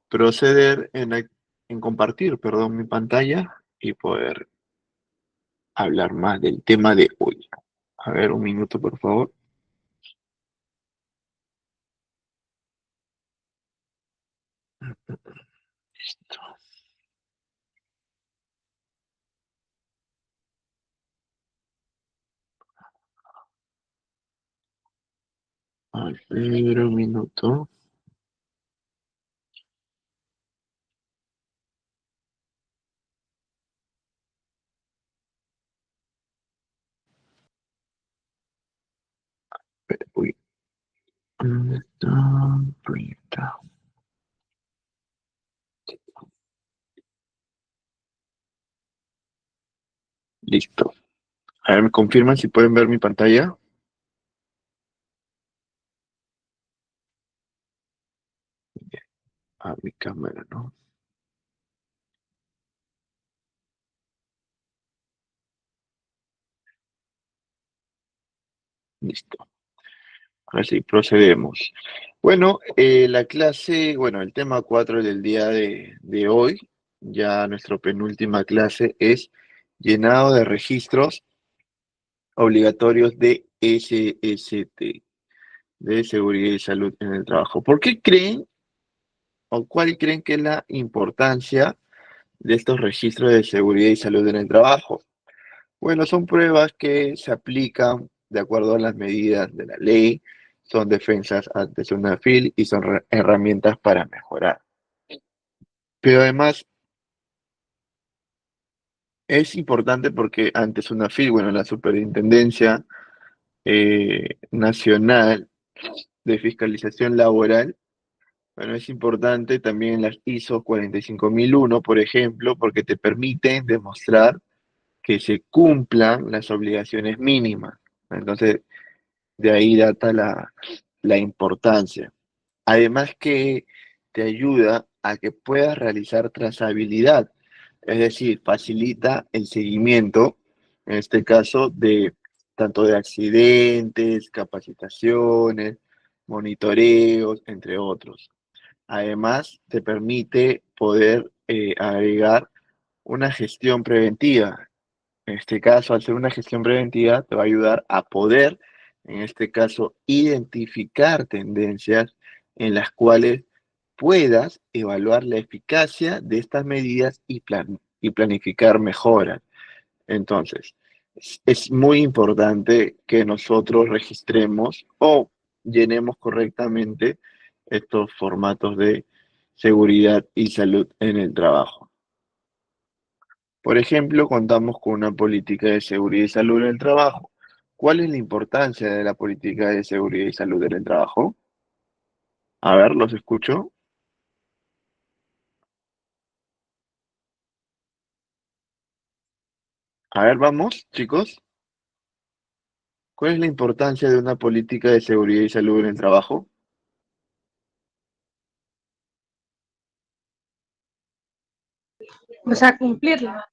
proceder en compartir, perdón, mi pantalla y poder hablar más del tema de hoy. A ver, un minuto, por favor. Listo. A ver, un minuto. Uy, ¿dónde está? Por ahí está. Listo. A ver, ¿me confirman si pueden ver mi pantalla? A mi cámara, ¿no? Listo. Ahora sí, procedemos. Bueno, la clase, bueno, el tema 4 del día de hoy, ya nuestra penúltima clase es llenado de registros obligatorios de SST, de seguridad y salud en el trabajo. ¿Por qué creen o cuál creen que es la importancia de estos registros de seguridad y salud en el trabajo? Bueno, son pruebas que se aplican de acuerdo a las medidas de la ley, son defensas ante SUNAFIL y son herramientas para mejorar. Pero además es importante porque ante SUNAFIL, bueno, la Superintendencia Nacional de Fiscalización Laboral, bueno, es importante también las ISO 45001, por ejemplo, porque te permiten demostrar que se cumplan las obligaciones mínimas. Entonces, de ahí data la importancia. Además que te ayuda a que puedas realizar trazabilidad, es decir, facilita el seguimiento, en este caso, de tanto de accidentes, capacitaciones, monitoreos, entre otros. Además, te permite poder agregar una gestión preventiva. En este caso, al ser una gestión preventiva, te va a ayudar a poder, en este caso, identificar tendencias en las cuales puedas evaluar la eficacia de estas medidas y planificar mejoras. Entonces, es muy importante que nosotros registremos o llenemos correctamente estos formatos de seguridad y salud en el trabajo. Por ejemplo, contamos con una política de seguridad y salud en el trabajo. ¿Cuál es la importancia de la política de seguridad y salud en el trabajo? A ver, los escucho. A ver, vamos, chicos. ¿Cuál es la importancia de una política de seguridad y salud en el trabajo? O sea, cumplirla.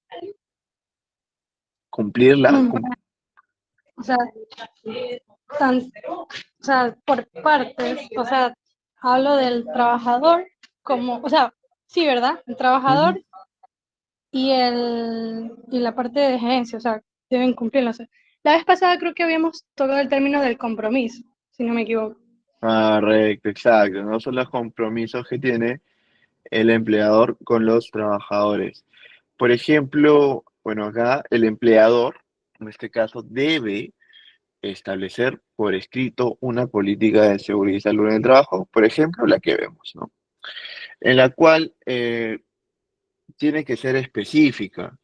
¿Cumplirla? O sea, o sea, por partes, o sea, hablo del trabajador como, o sea, sí, ¿verdad? El Ujú. trabajador y la parte de gerencia, o sea, deben cumplirlo. O sea, la vez pasada creo que habíamos tocado el término del compromiso, si no me equivoco. Correcto, exacto. No son los compromisos que tiene el empleador con los trabajadores. Por ejemplo, bueno, acá el empleador, en este caso, debe establecer por escrito una política de seguridad y salud en el trabajo, por ejemplo, la que vemos, ¿no? En la cual tiene que ser específica.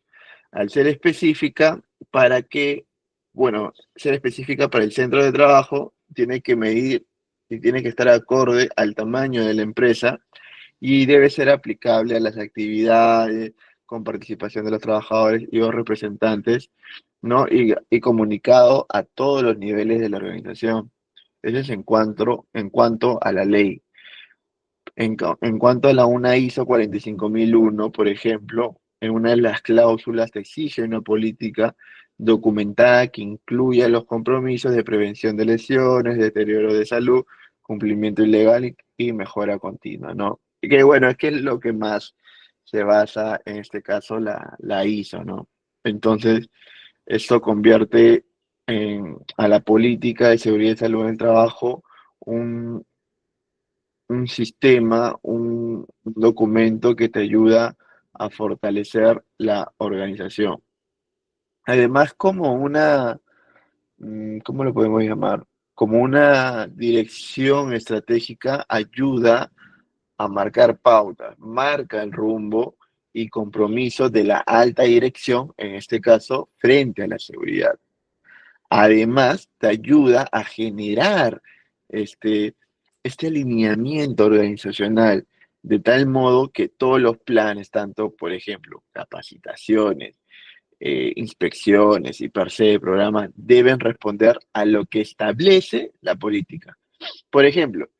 Al ser específica, para que, bueno, ser específica para el centro de trabajo, tiene que medir y tiene que estar acorde al tamaño de la empresa y debe ser aplicable a las actividades con participación de los trabajadores y los representantes, ¿no? Y comunicado a todos los niveles de la organización. Eso es en cuanto a la ley. En cuanto a la una ISO 45001, por ejemplo, en una de las cláusulas te exige una política documentada que incluya los compromisos de prevención de lesiones, deterioro de salud, cumplimiento ilegal y mejora continua, ¿no? Que bueno, es que es lo que más se basa en este caso la ISO, ¿no? Entonces, esto convierte a la política de seguridad y salud en el trabajo un, un sistema, un documento que te ayuda a fortalecer la organización. Además, como una, ¿cómo lo podemos llamar? Como una dirección estratégica ayuda a marcar pautas, marca el rumbo y compromiso de la alta dirección, en este caso, frente a la seguridad. Además, te ayuda a generar este, este alineamiento organizacional, de tal modo que todos los planes, tanto, por ejemplo, capacitaciones, inspecciones y per se de programas, deben responder a lo que establece la política. Por ejemplo,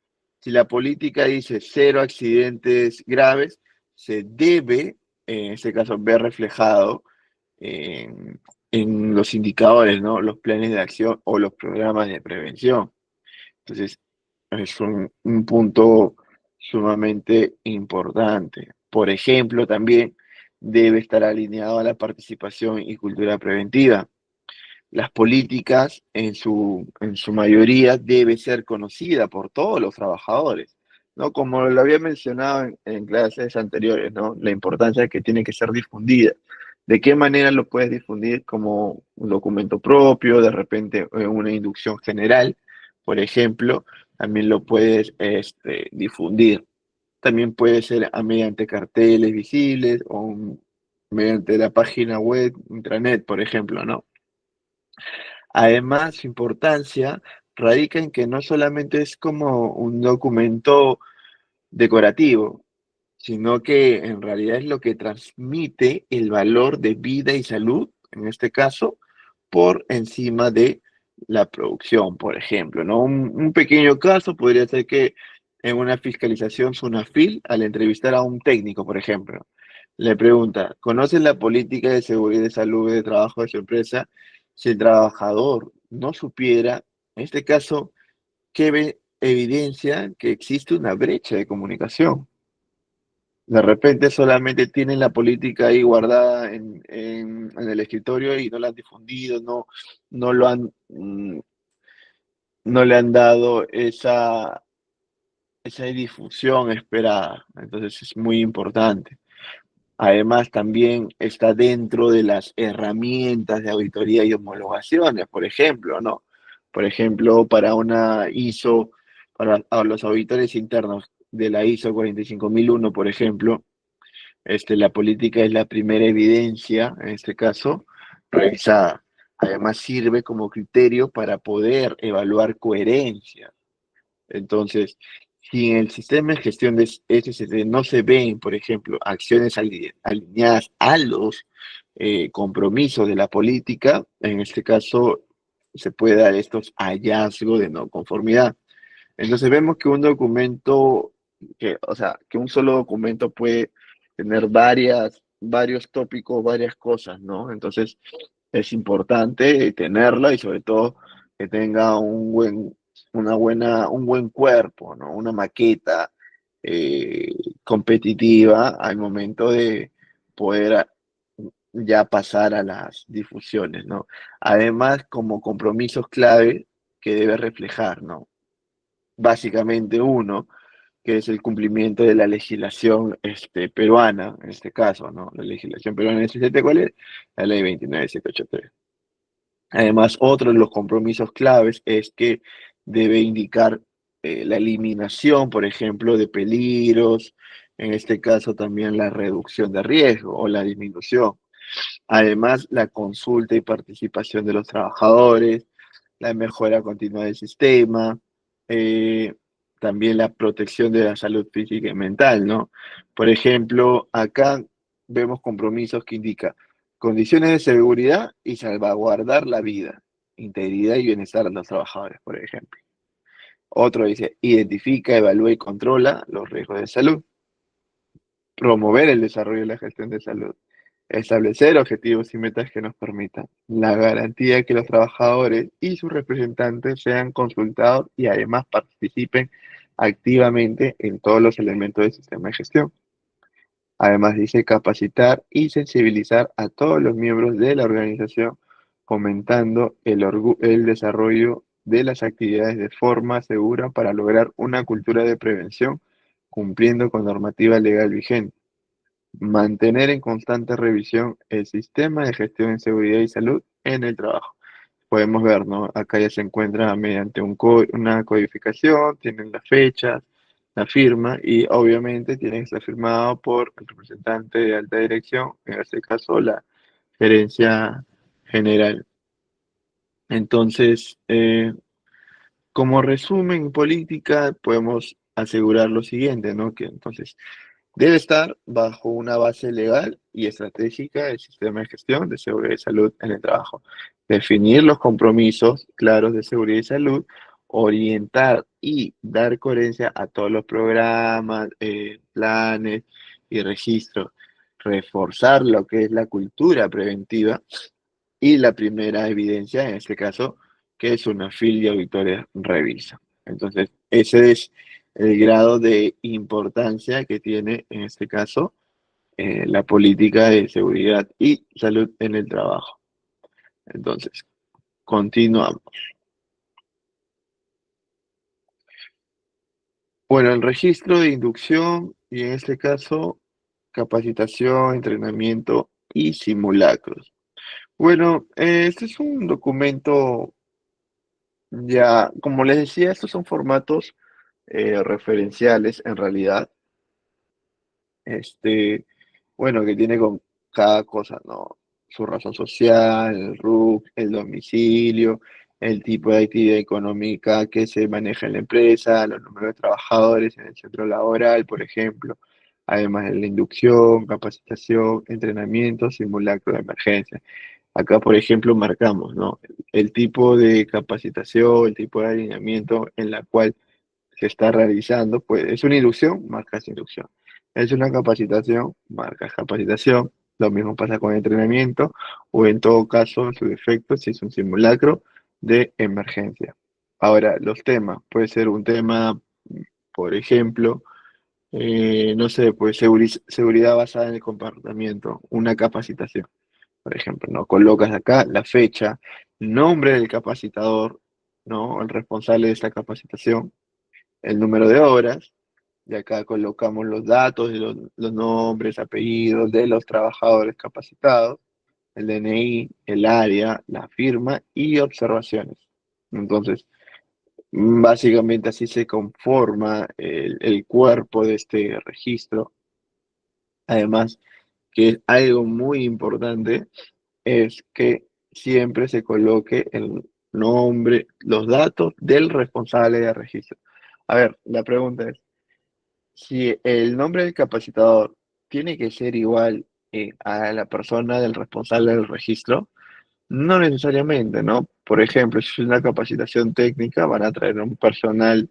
si la política dice cero accidentes graves, se debe, en este caso, ver reflejado en, en los indicadores, ¿no? Los planes de acción o los programas de prevención. Entonces, es un punto sumamente importante. Por ejemplo, también debe estar alineado a la participación y cultura preventiva. Las políticas, en su mayoría, debe ser conocida por todos los trabajadores, ¿no? Como lo había mencionado en clases anteriores, ¿no? La importancia que tiene que ser difundida. ¿De qué manera lo puedes difundir? Como un documento propio, de repente una inducción general, por ejemplo, también lo puedes difundir. También puede ser mediante carteles visibles o mediante la página web, intranet, por ejemplo, ¿no? Además, su importancia radica en que no solamente es como un documento decorativo, sino que en realidad es lo que transmite el valor de vida y salud, en este caso, por encima de la producción, por ejemplo, ¿no? Un pequeño caso podría ser que en una fiscalización SUNAFIL, al entrevistar a un técnico, por ejemplo, le pregunta, ¿conoce la política de seguridad y salud de trabajo de su empresa? Si el trabajador no supiera, en este caso, ¿qué evidencia que existe una brecha de comunicación? De repente solamente tienen la política ahí guardada en el escritorio y no la han difundido, no lo han, no le han dado esa difusión esperada. Entonces es muy importante. Además, también está dentro de las herramientas de auditoría y homologaciones, por ejemplo, ¿no? Por ejemplo, para una ISO, para a los auditores internos de la ISO 45001, por ejemplo, la política es la primera evidencia, en este caso, revisada. Además, sirve como criterio para poder evaluar coherencia. Entonces, si en el sistema de gestión de SCD no se ven, por ejemplo, acciones alineadas a los compromisos de la política, en este caso se puede dar estos hallazgos de no conformidad. Entonces vemos que un documento, o sea, que un solo documento puede tener varios tópicos, varias cosas, ¿no? Entonces es importante tenerla y sobre todo que tenga un buen cuerpo, ¿no? Una maqueta eh, competitiva al momento de poder ya pasar a las difusiones, ¿no? Además, como compromisos clave que debe reflejar, ¿no? Básicamente uno, que es el cumplimiento de la legislación peruana, en este caso, ¿no? La legislación peruana en este, ¿cuál es? La ley 29783. Además, otro de los compromisos claves es que debe indicar la eliminación, por ejemplo, de peligros, en este caso también la reducción de riesgo o la disminución. Además, la consulta y participación de los trabajadores, la mejora continua del sistema, eh, también la protección de la salud física y mental, ¿no? Por ejemplo, acá vemos compromisos que indican condiciones de seguridad y salvaguardar la vida, integridad y bienestar de los trabajadores, por ejemplo. Otro dice, identifica, evalúa y controla los riesgos de salud, promover el desarrollo y la gestión de salud, establecer objetivos y metas que nos permitan la garantía de que los trabajadores y sus representantes sean consultados y además participen activamente en todos los elementos del sistema de gestión. Además dice capacitar y sensibilizar a todos los miembros de la organización, fomentando el desarrollo de las actividades de forma segura para lograr una cultura de prevención, cumpliendo con normativa legal vigente. Mantener en constante revisión el sistema de gestión en seguridad y salud en el trabajo. Podemos ver, ¿no? Acá ya se encuentra mediante una codificación, tienen las fechas, la firma y obviamente tiene que estar firmado por el representante de alta dirección, en este caso la gerencia general. Entonces, como resumen política, podemos asegurar lo siguiente, ¿no? Que entonces debe estar bajo una base legal y estratégica del sistema de gestión de seguridad y salud en el trabajo. Definir los compromisos claros de seguridad y salud, orientar y dar coherencia a todos los programas, planes y registros, reforzar lo que es la cultura preventiva y la primera evidencia, en este caso, que es una filia auditoria revisa. Entonces, ese es el grado de importancia que tiene, en este caso, la política de seguridad y salud en el trabajo. Entonces, continuamos. Bueno, el registro de inducción y en este caso, capacitación, entrenamiento y simulacros. Bueno, este es un documento ya, como les decía, estos son formatos referenciales en realidad. Este, bueno, que tiene con cada cosa, ¿no? Su razón social, el RUC, el domicilio, el tipo de actividad económica que se maneja en la empresa, los números de trabajadores en el centro laboral, por ejemplo, además de la inducción, capacitación, entrenamiento, simulacro de emergencia. Acá, por ejemplo, marcamos, ¿no? El tipo de capacitación, el tipo de alineamiento en la cual se está realizando, pues es una inducción, marcas inducción. Es una capacitación, marcas capacitación. Lo mismo pasa con entrenamiento o en todo caso, en su defecto, si es un simulacro de emergencia. Ahora, los temas, puede ser un tema, por ejemplo, no sé, pues seguridad basada en el comportamiento, una capacitación, por ejemplo, ¿no? Colocas acá la fecha, nombre del capacitador, ¿no? El responsable de esta capacitación, el número de horas, y acá colocamos los datos de los nombres, apellidos de los trabajadores capacitados, el DNI, el área, la firma y observaciones. Entonces, básicamente así se conforma el cuerpo de este registro. Además, que es algo muy importante, es que siempre se coloque el nombre, los datos del responsable de registro. A ver, la pregunta es, si el nombre del capacitador tiene que ser igual a la persona del responsable del registro, no necesariamente, ¿no? Por ejemplo, si es una capacitación técnica, van a traer un personal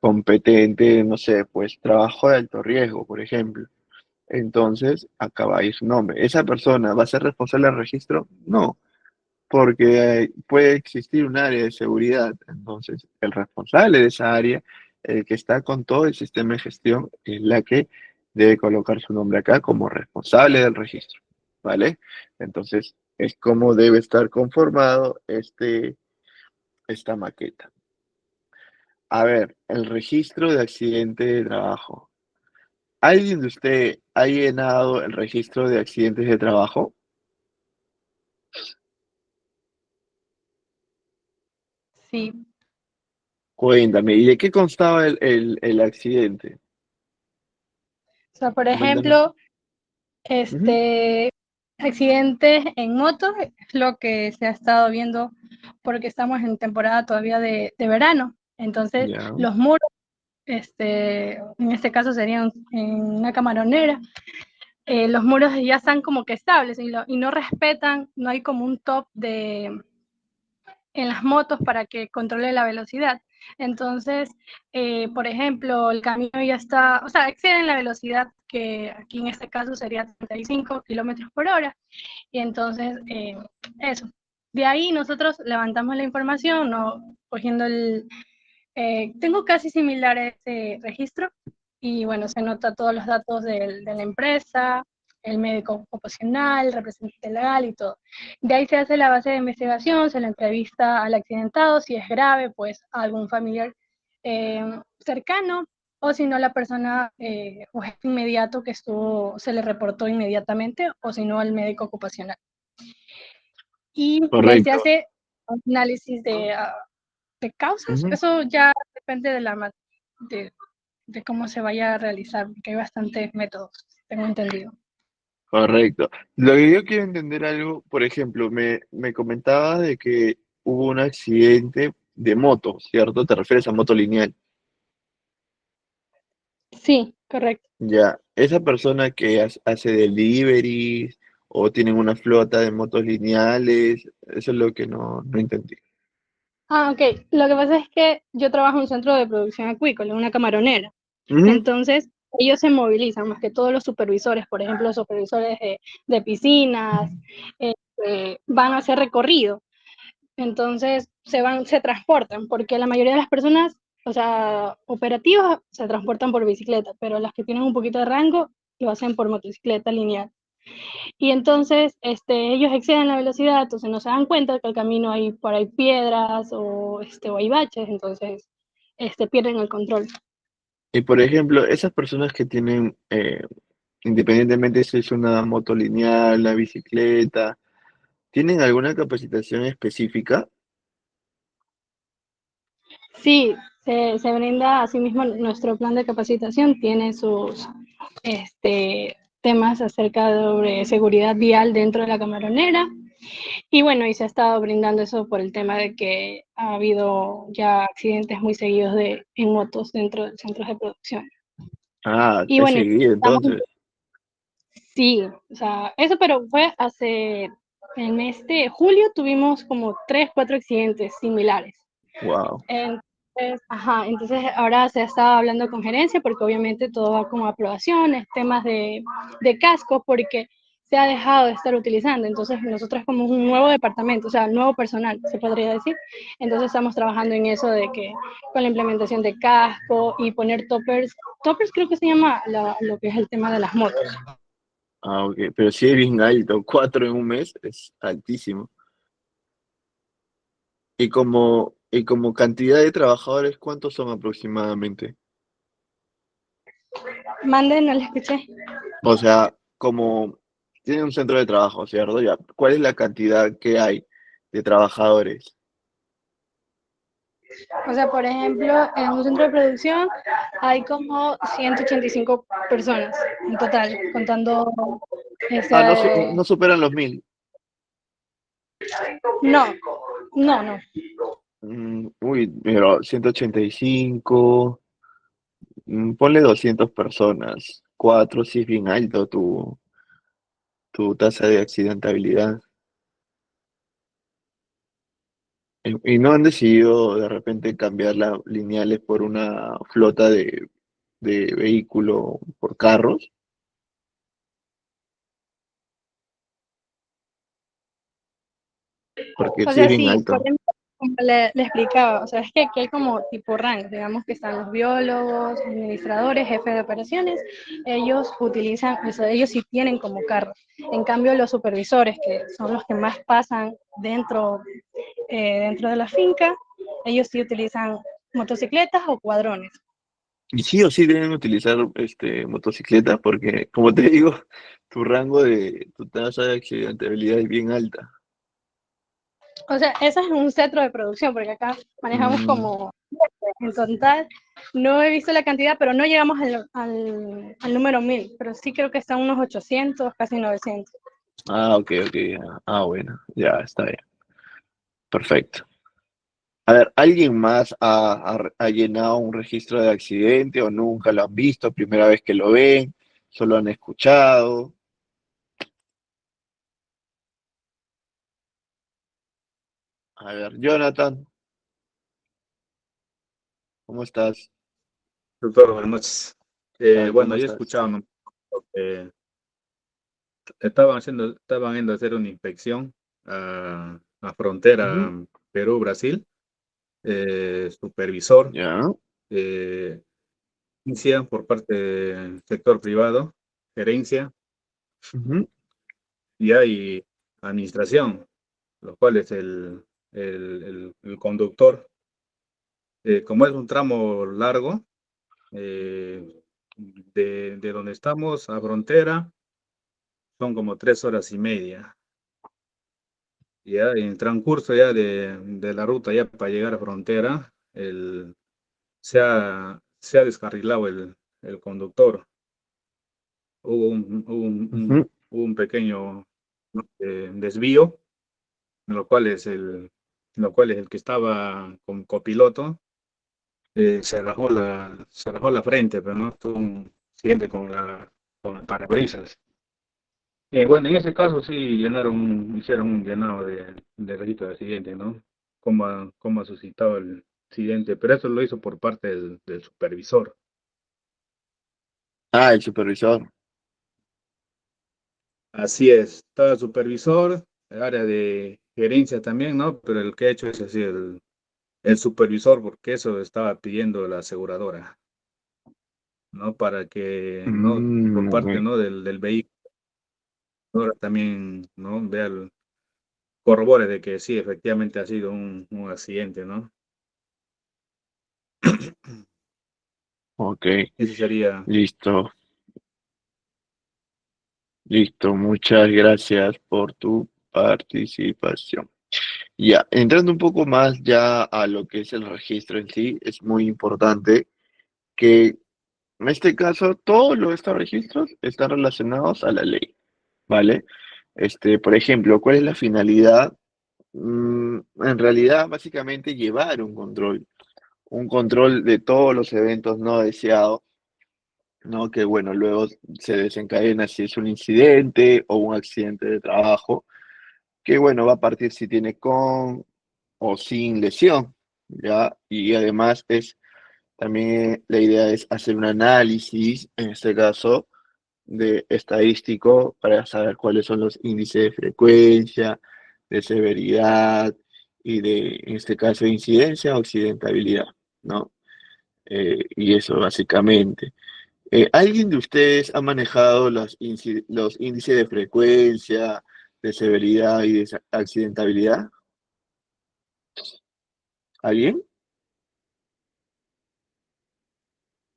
competente, no sé, pues trabajo de alto riesgo, por ejemplo. Entonces, acá va ahí su nombre. ¿Esa persona va a ser responsable del registro? No, porque puede existir un área de seguridad. Entonces, el responsable de esa área, el que está con todo el sistema de gestión, es la que debe colocar su nombre acá como responsable del registro, ¿vale? Entonces, es como debe estar conformado esta maqueta. A ver, el registro de accidente de trabajo. ¿Alguien de usted ha llenado el registro de accidentes de trabajo? Sí, Cuéntame, ¿y de qué constaba el accidente? o sea, por Coméntame. ejemplo, Ujú. accidentes en moto es lo que se ha estado viendo porque estamos en temporada todavía de verano. Entonces, Ya. los muros, en este caso serían en una camaronera, los muros ya están como que estables y no respetan, no hay como un top en las motos para que controle la velocidad. Entonces, por ejemplo, el camión ya está, o sea, exceden la velocidad que aquí en este caso sería 35 kilómetros por hora. Y entonces, eso. De ahí nosotros levantamos la información, ¿no? Cogiendo Tengo casi similar ese registro y bueno, se nota todos los datos de la empresa, el médico ocupacional, el representante legal y todo. De ahí se hace la base de investigación, se le entrevista al accidentado, si es grave, pues a algún familiar cercano, o si no la persona o jefe inmediato que estuvo, se le reportó inmediatamente, o si no al médico ocupacional. Y de ahí se Correcto. hace un análisis de causas, Ujú. eso ya depende de, de cómo se vaya a realizar, porque hay bastantes métodos, tengo entendido. Correcto. Lo que yo quiero entender algo, por ejemplo, me comentabas de que hubo un accidente de moto, ¿cierto? ¿Te refieres a moto lineal? Sí, correcto. Ya, esa persona que hace deliveries o tienen una flota de motos lineales, eso es lo que no entendí. Ah, ok. Lo que pasa es que yo trabajo en un centro de producción acuícola, en una camaronera. Ujú. Entonces, ellos se movilizan, más que todos los supervisores, por ejemplo, los supervisores de piscinas, van a hacer recorrido. Entonces se transportan, porque la mayoría de las personas, o sea, operativas, se transportan por bicicleta, pero las que tienen un poquito de rango lo hacen por motocicleta lineal. Y entonces ellos exceden la velocidad, entonces no se dan cuenta que el camino hay por ahí piedras o hay baches, entonces pierden el control. Y por ejemplo, esas personas que tienen, independientemente si es una moto lineal, la bicicleta, ¿tienen alguna capacitación específica? Sí, se brinda asimismo nuestro plan de capacitación, tiene sus temas acerca de seguridad vial dentro de la camaronera. Y bueno, y se ha estado brindando eso por el tema de que ha habido ya accidentes muy seguidos en motos dentro de centros de producción. Ah, Y es bueno, seguido estamos, entonces. sí, o sea, eso pero fue hace, en este julio tuvimos como 3, 4 accidentes similares. Wow. Entonces ahora se está hablando con gerencia porque obviamente todo va como aprobaciones, temas de casco, porque se ha dejado de estar utilizando. Entonces nosotros como un nuevo departamento, o sea, nuevo personal, se podría decir. Entonces estamos trabajando en eso de que con la implementación de casco y poner toppers. Toppers creo que se llama lo que es el tema de las motos. Ah, ok, pero sí es bien alto, 4 en un mes es altísimo. Y como cantidad de trabajadores, ¿cuántos son aproximadamente? Manden, no le escuché. O sea, como tiene un centro de trabajo, ¿cierto? Ya, ¿cuál es la cantidad que hay de trabajadores? O sea, por ejemplo, en un centro de producción hay como 185 personas en total, contando Ah, no, ese... no superan los 1000. No, no, no. Uy, pero 185, ponle 200 personas. 4, sí es bien alto tu tasa de accidentabilidad. Y no han decidido de repente cambiar las lineales por una flota de vehículo por carros, porque O sí es sea, bien sí, por alto. ejemplo, como le explicaba, o sea, es que aquí hay como tipo rangos, digamos que están los biólogos, administradores, jefes de operaciones, ellos utilizan, o sea, ellos sí tienen como carros. En cambio, los supervisores, que son los que más pasan dentro de la finca, ellos sí utilizan motocicletas o cuadrones. Y sí o sí deben utilizar motocicleta, porque como te digo, tu tasa de accidentabilidad es bien alta. O sea, eso es un centro de producción, porque acá manejamos Mm, como, en total, no he visto la cantidad, pero no llegamos al número 1000, pero sí creo que están unos 800, casi 900. ok, ok. Bueno, ya está bien. Perfecto. A ver, ¿alguien más ha llenado un registro de accidente o nunca lo han visto? ¿Primera vez que lo ven? ¿Solo han escuchado? A ver, Jonathan, ¿cómo estás? Doctor, buenas noches. ¿Qué tal? ¿Cómo Bueno, yo estás? escuchaba, ¿no? que estaban yendo a hacer una inspección a Ujú. frontera Perú-Brasil supervisor, Ya. gerencia por parte del sector privado, gerencia, Ujú, y hay administración, lo cual es el conductor. Como es un tramo largo, de donde estamos a frontera, son como 3 horas y media. Ya en el transcurso ya de la ruta ya para llegar a frontera, se ha descarrilado el conductor. ujú. Hubo un pequeño desvío, en lo cual es el que estaba con copiloto, se rajó la frente, pero no tuvo un accidente con el parabrisas. Bueno, en ese caso sí hicieron un llenado de registro de accidente, ¿no? Cómo ha suscitado el accidente, pero eso lo hizo por parte del supervisor. Ah, el supervisor. Así es, estaba el supervisor, el área de gerencia también, ¿no? Pero el que ha hecho es así, el supervisor, porque eso estaba pidiendo la aseguradora, ¿no? Para que, ¿no? Por parte, Ok. ¿no? Del vehículo, ahora también, ¿no? Corrobore de que sí, efectivamente ha sido un accidente, ¿no? Ok, Ese sería. listo, listo. Muchas gracias por tu participación. Ya, entrando un poco más ya a lo que es el registro en sí, es muy importante que en este caso todos estos registros están relacionados a la ley, ¿vale? Por ejemplo, ¿cuál es la finalidad? En realidad, básicamente llevar un control de todos los eventos no deseados, ¿no? Que bueno, luego se desencadena si es un incidente o un accidente de trabajo, que bueno, va a partir si tiene con o sin lesión, ¿ya? Y además también la idea es hacer un análisis, en este caso, de estadístico para saber cuáles son los índices de frecuencia, de severidad y en este caso, de incidencia o accidentabilidad, ¿no? Y eso básicamente. ¿Alguien de ustedes ha manejado los índices de frecuencia, de severidad y de accidentabilidad? ¿Alguien?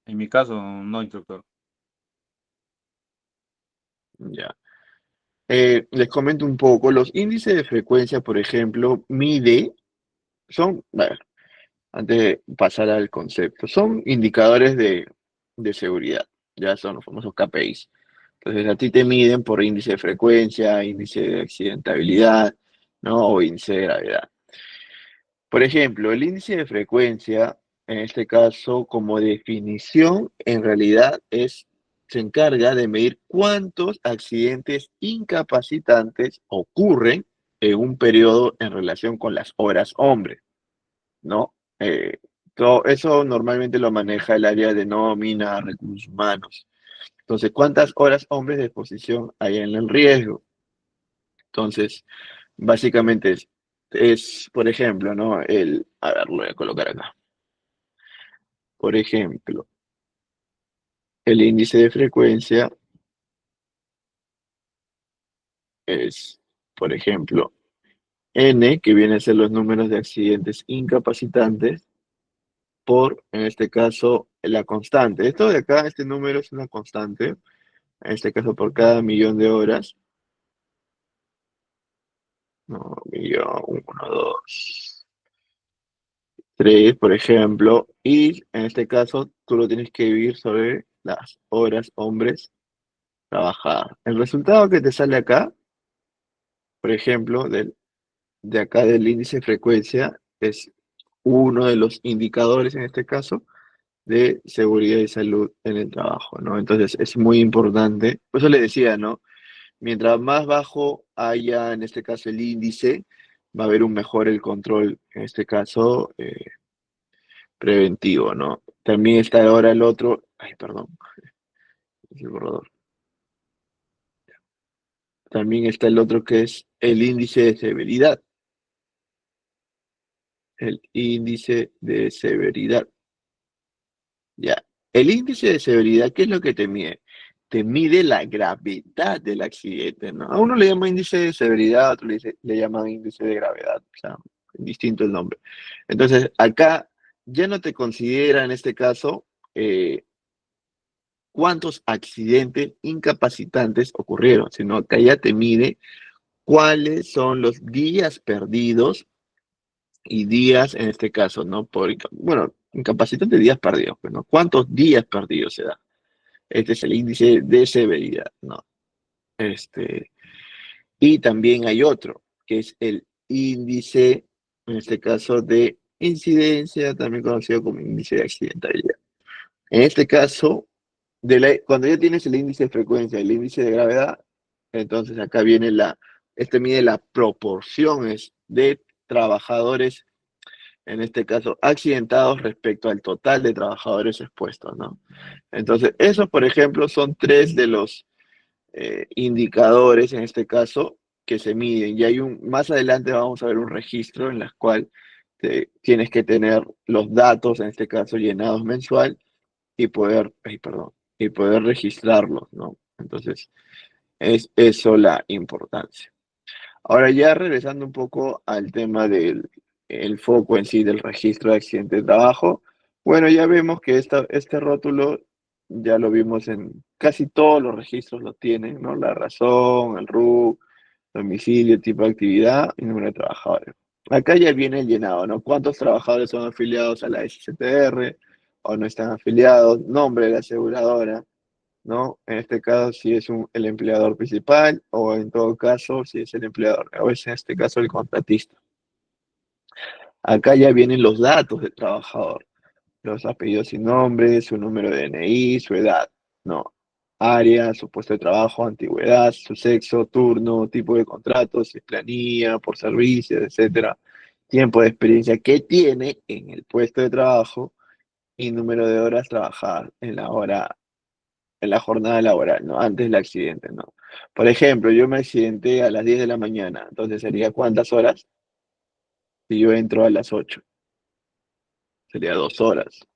En mi caso, no, instructor. Ya. Les comento un poco. Los índices de frecuencia, por ejemplo, bueno, antes de pasar al concepto, son indicadores de seguridad. Ya son los famosos KPIs. Entonces, a ti te miden por índice de frecuencia, índice de accidentabilidad, ¿no? O índice de gravedad. Por ejemplo, el índice de frecuencia, en este caso, como definición, en realidad se encarga de medir cuántos accidentes incapacitantes ocurren en un periodo en relación con las horas hombre, ¿no? Todo eso normalmente lo maneja el área de nómina, recursos humanos. Entonces, ¿cuántas horas hombres de exposición hay en el riesgo? Entonces, básicamente por ejemplo, ¿no? A ver, lo voy a colocar acá. Por ejemplo, el índice de frecuencia es, por ejemplo, N, que viene a ser los números de accidentes incapacitantes, en este caso, la constante. Esto de acá, este número es una constante, en este caso por cada millón de horas. No, millón, uno, dos, tres, por ejemplo, y en este caso tú lo tienes que dividir sobre las horas hombres trabajadas. El resultado que te sale acá, por ejemplo, de acá del índice de frecuencia, es uno de los indicadores, en este caso, de seguridad y salud en el trabajo, ¿no? Entonces es muy importante, por eso les decía, ¿no? Mientras más bajo haya, en este caso, el índice, va a haber un mejor el control, en este caso, preventivo, ¿no? También está ahora el otro, ay, perdón, es el borrador. También está el otro que es el índice de severidad. el índice de severidad. Ya. El índice de severidad, ¿qué es lo que te mide? Te mide la gravedad del accidente, ¿no? A uno le llama índice de severidad, a otro le llaman índice de gravedad, o sea, distinto el nombre. Entonces, acá ya no te considera en este caso cuántos accidentes incapacitantes ocurrieron, sino que ya te mide cuáles son los días perdidos y días en este caso, ¿no? Bueno, incapacitante días perdidos, pues, ¿no? ¿Cuántos días perdidos se da? Este es el índice de severidad, ¿no? Y también hay otro, que es el índice, en este caso, de incidencia, también conocido como índice de accidentalidad. En este caso, cuando ya tienes el índice de frecuencia, el índice de gravedad, entonces acá viene este mide la proporción de trabajadores, en este caso accidentados respecto al total de trabajadores expuestos, ¿no? Entonces, esos, por ejemplo, son tres de los indicadores, en este caso, que se miden. Y más adelante vamos a ver un registro en el cual tienes que tener los datos, en este caso, llenados mensual y y poder registrarlos, ¿no? Entonces, es eso la importancia. Ahora ya regresando un poco al tema del el foco en sí del registro de accidentes de trabajo, bueno, ya vemos que este rótulo ya lo vimos en casi todos los registros lo tienen, ¿no? La razón, el RUC, domicilio, tipo de actividad y número de trabajadores. Acá ya viene el llenado, ¿no? ¿Cuántos trabajadores son afiliados a la SCTR o no están afiliados? Nombre de la aseguradora, ¿no? En este caso, si es el empleador principal o en todo caso, si es el empleador, o es en este caso el contratista. Acá ya vienen los datos del trabajador, los apellidos y nombres, su número de DNI, su edad, ¿no? Área, su puesto de trabajo, antigüedad, su sexo, turno, tipo de contrato, si es planilla, por servicios, etcétera. Tiempo de experiencia que tiene en el puesto de trabajo y número de horas trabajadas en la jornada laboral, ¿no? Antes del accidente, ¿no? Por ejemplo, yo me accidenté a las 10 de la mañana, entonces sería ¿cuántas horas? Si yo entro a las 8, sería 2 horas,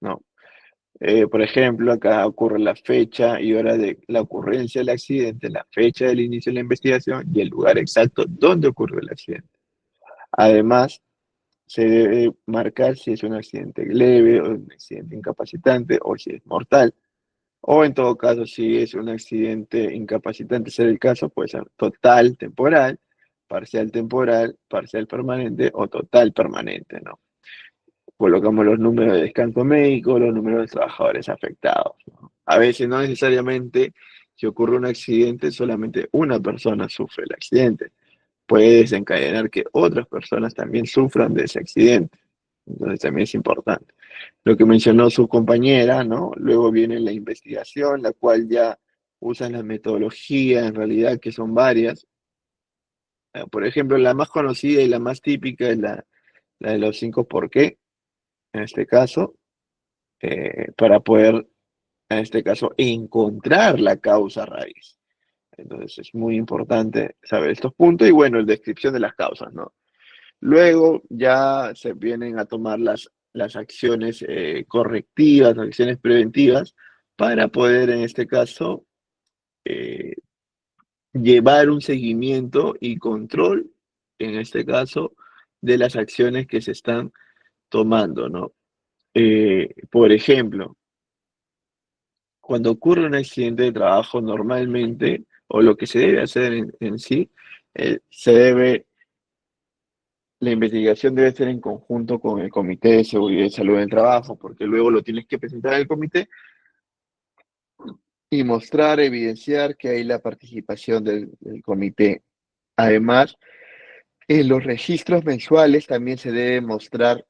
¿no? Por ejemplo, acá ocurre la fecha y hora de la ocurrencia del accidente, la fecha del inicio de la investigación y el lugar exacto donde ocurrió el accidente. Además, se debe marcar si es un accidente leve o un accidente incapacitante o si es mortal. O en todo caso, si es un accidente incapacitante, ser el caso, puede ser total temporal, parcial permanente o total permanente, ¿no? Colocamos los números de descanso médico, los números de trabajadores afectados, ¿no? A veces no necesariamente si ocurre un accidente, solamente una persona sufre el accidente. Puede desencadenar que otras personas también sufran de ese accidente. Entonces también es importante. Lo que mencionó su compañera, ¿no? Luego viene la investigación, la cual ya usa la metodología, en realidad, que son varias. Por ejemplo, la más conocida y la más típica es la de los 5 por qué, en este caso, para poder, en este caso, encontrar la causa raíz. Entonces es muy importante saber estos puntos y bueno, la descripción de las causas, ¿no? Luego ya se vienen a tomar las acciones correctivas, acciones preventivas, para poder, en este caso, eh, llevar un seguimiento y control, en este caso, de las acciones que se están tomando, ¿no? Por ejemplo, cuando ocurre un accidente de trabajo, normalmente, o lo que se debe hacer en sí, se debe la investigación debe ser en conjunto con el Comité de Seguridad y Salud del Trabajo, porque luego lo tienes que presentar al comité y mostrar, evidenciar que hay la participación del comité. Además, en los registros mensuales también se debe mostrar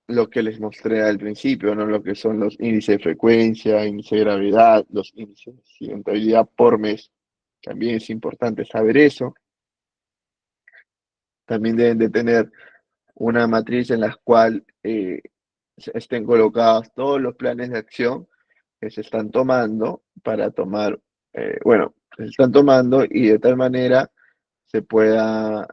lo que les mostré al principio, ¿no? Lo que son los índices de frecuencia, índice de gravedad, los índices de accidentabilidad por mes. También es importante saber eso. También deben de tener una matriz en la cual estén colocados todos los planes de acción que se están tomando para tomar, bueno, se están tomando y de tal manera se pueda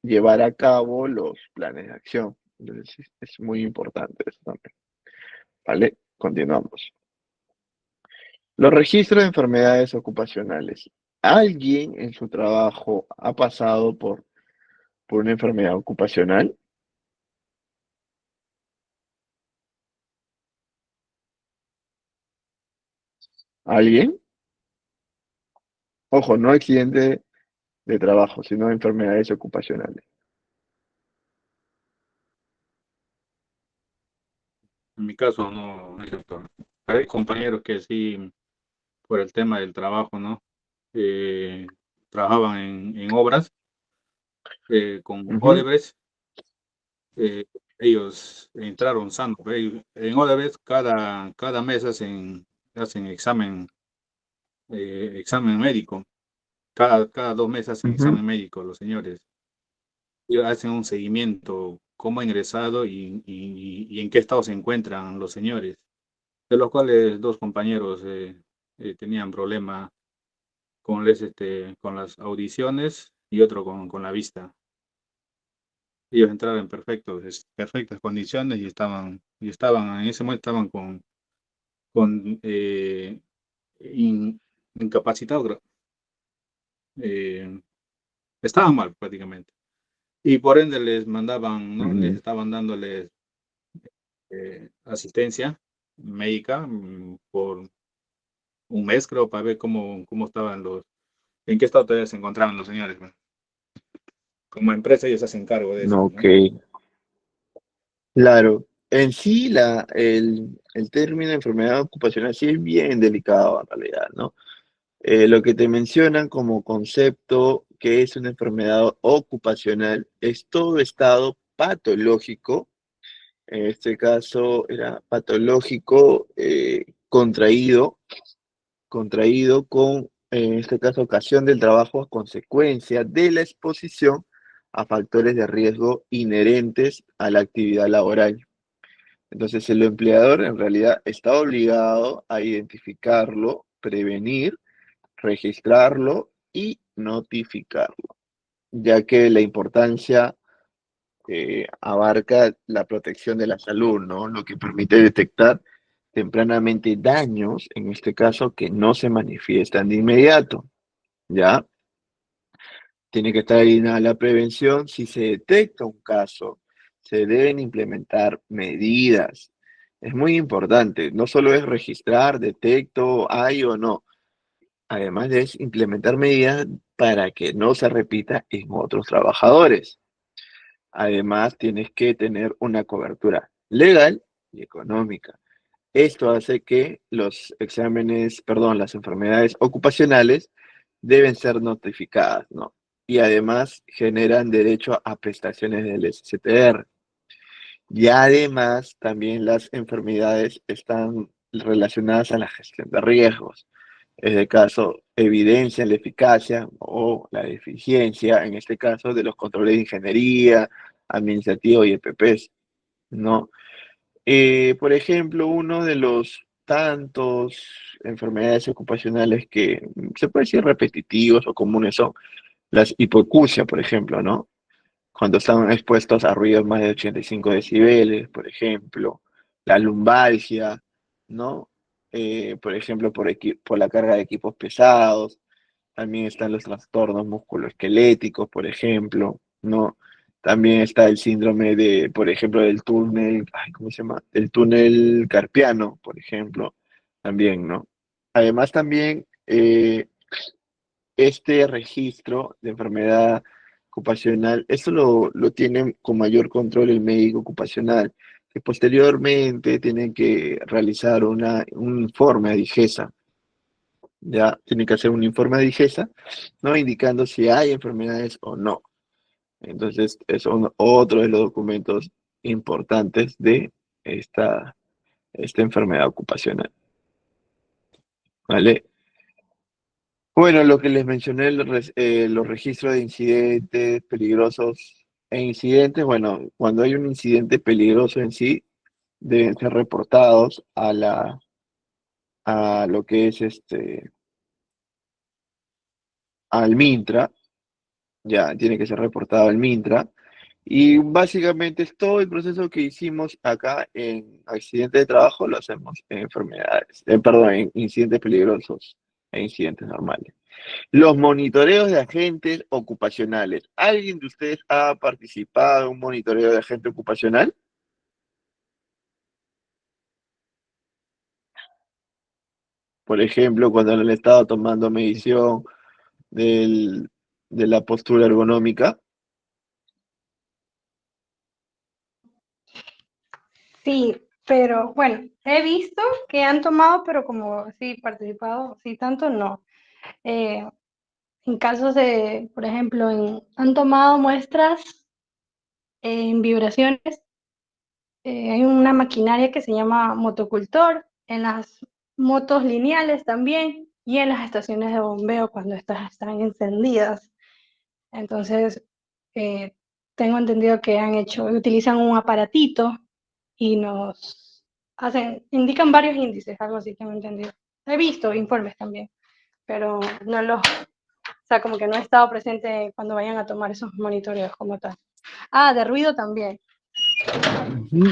llevar a cabo los planes de acción. Entonces, es muy importante eso también. ¿Vale? Continuamos. Los registros de enfermedades ocupacionales. ¿Alguien en su trabajo ha pasado por una enfermedad ocupacional? ¿Alguien? Ojo, no accidente de trabajo, sino enfermedades ocupacionales. En mi caso no es cierto. Hay compañeros que sí, por el tema del trabajo, ¿no? Trabajaban en obras con Ujú, Odebrecht. eh, Ellos entraron sanos. En Odebrecht cada mes hacen examen médico. Cada 2 meses hacen ujú. examen médico los señores. Y hacen un seguimiento, cómo ha ingresado y en qué estado se encuentran los señores, de los cuales dos compañeros tenían problema con las audiciones y otro con la vista. Ellos entraron en perfectas condiciones y estaban en ese momento estaban con incapacitados, eh, estaban mal prácticamente. Y por ende les mandaban, ¿no? Les Mm. estaban dándoles asistencia médica por un mes, creo, para ver cómo estaban en qué estado todavía se encontraban los señores, ¿no? Como empresa ellos se hacen cargo de eso, Ok, ¿no? claro. En sí, el término enfermedad ocupacional sí es bien delicado en realidad, ¿no? Lo que te mencionan como concepto que es una enfermedad ocupacional es todo estado patológico, en este caso era patológico contraído con, en este caso, ocasión del trabajo a consecuencia de la exposición a factores de riesgo inherentes a la actividad laboral. Entonces, el empleador en realidad está obligado a identificarlo, prevenir, registrarlo y notificarlo, ya que la importancia abarca la protección de la salud, ¿no? Lo que permite detectar tempranamente daños, en este caso, que no se manifiestan de inmediato, ¿ya? Tiene que estar alineada la prevención. Si se detecta un caso, se deben implementar medidas. Es muy importante, no solo es registrar, detecto, hay o no, además de implementar medidas para que no se repita en otros trabajadores. Además, tienes que tener una cobertura legal y económica. Esto hace que los exámenes, perdón, las enfermedades ocupacionales deben ser notificadas, ¿no? Y además generan derecho a prestaciones del SSTR. Y además también las enfermedades están relacionadas a la gestión de riesgos. Es el caso, evidencian la eficacia o la deficiencia, en este caso, de los controles de ingeniería, administrativo y EPPs, ¿no? Por ejemplo, uno de los tantos enfermedades ocupacionales que se puede decir repetitivos o comunes son las hipoacusia, por ejemplo, ¿no? Cuando están expuestos a ruidos más de 85 decibeles, por ejemplo, la lumbalgia, ¿no? Por ejemplo, por la carga de equipos pesados, también están los trastornos musculoesqueléticos, por ejemplo, ¿no? También está el síndrome de, por ejemplo, del túnel, ay, ¿cómo se llama? El túnel carpiano, por ejemplo, también, ¿no? Además, también este registro de enfermedad ocupacional, esto lo tiene con mayor control el médico ocupacional, que posteriormente tienen que realizar un informe a DIGESA, ya tienen que hacer un informe a DIGESA, ¿no? Indicando si hay enfermedades o no. Entonces, es otro de los documentos importantes de esta enfermedad ocupacional, ¿vale? Bueno, lo que les mencioné, los registros de incidentes peligrosos e incidentes, bueno, cuando hay un incidente peligroso en sí, deben ser reportados a lo que es al MINTRA, ya tiene que ser reportado al Mintra. Y básicamente es todo el proceso que hicimos acá en accidentes de trabajo, lo hacemos en enfermedades, perdón, en incidentes peligrosos e incidentes normales. Los monitoreos de agentes ocupacionales. ¿Alguien de ustedes ha participado en un monitoreo de agente ocupacional? Por ejemplo, cuando le estaba tomando medición del- de la postura ergonómica. Sí, pero bueno, he visto que han tomado, pero como sí, participado, sí, tanto no. Eh, en casos de, por ejemplo, han tomado muestras en vibraciones. Hay una maquinaria que se llama motocultor, en las motos lineales también, y en las estaciones de bombeo cuando estas están encendidas. Entonces, eh, tengo entendido que utilizan un aparatito y nos indican varios índices, algo así tengo entendido. He visto informes también, pero no los, o sea, como que no he estado presente cuando vayan a tomar esos monitoreos como tal. Ah, de ruido también. Ujú.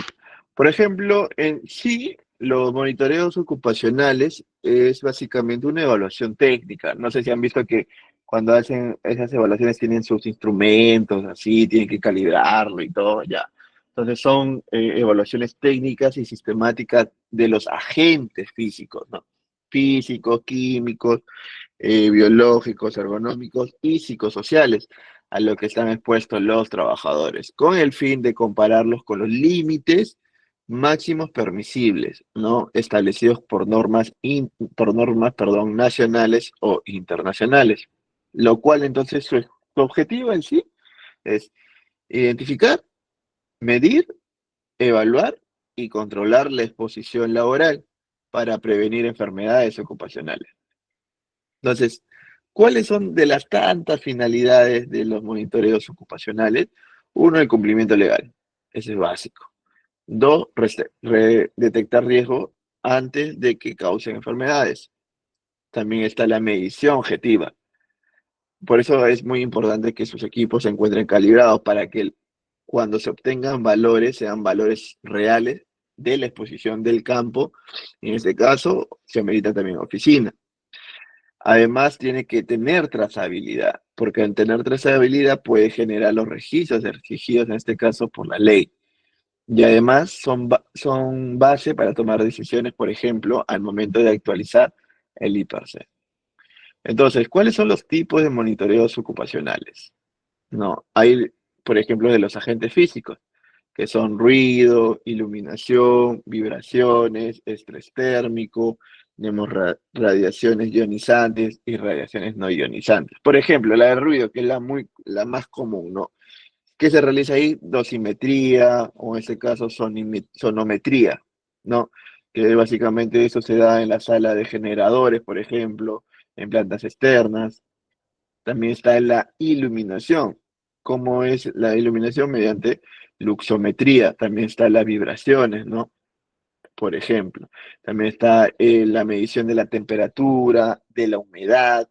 Por ejemplo, en sí, los monitoreos ocupacionales es básicamente una evaluación técnica. No sé si han visto que cuando hacen esas evaluaciones tienen sus instrumentos, así, tienen que calibrarlo y todo, ya. Entonces son evaluaciones técnicas y sistemáticas de los agentes físicos, ¿no? Físicos, químicos, biológicos, ergonómicos y psicosociales a lo que están expuestos los trabajadores, con el fin de compararlos con los límites máximos permisibles, ¿no? Establecidos por normas, nacionales o internacionales. Lo cual entonces su objetivo en sí es identificar, medir, evaluar y controlar la exposición laboral para prevenir enfermedades ocupacionales. Entonces, ¿cuáles son de las tantas finalidades de los monitoreos ocupacionales? Uno, el cumplimiento legal. Ese es básico. Dos, detectar riesgo antes de que causen enfermedades. También está la medición objetiva. Por eso es muy importante que sus equipos se encuentren calibrados para que cuando se obtengan valores sean valores reales de la exposición del campo. En este caso, se amerita también oficina. Además, tiene que tener trazabilidad, porque al tener trazabilidad puede generar los registros exigidos, en este caso, por la ley. Y además son base para tomar decisiones, por ejemplo, al momento de actualizar el IPRC. Entonces, ¿cuáles son los tipos de monitoreos ocupacionales? No, hay, por ejemplo, de los agentes físicos, que son ruido, iluminación, vibraciones, estrés térmico, tenemos radiaciones ionizantes y radiaciones no ionizantes. Por ejemplo, la de ruido, que es la más común, ¿no? ¿Qué se realiza ahí? Dosimetría, o en este caso sonometría, ¿no? Que básicamente eso se da en la sala de generadores, por ejemplo, en plantas externas. También está la iluminación. ¿Cómo es la iluminación? Mediante luxometría. También está las vibraciones, ¿no? Por ejemplo. También está la medición de la temperatura, de la humedad.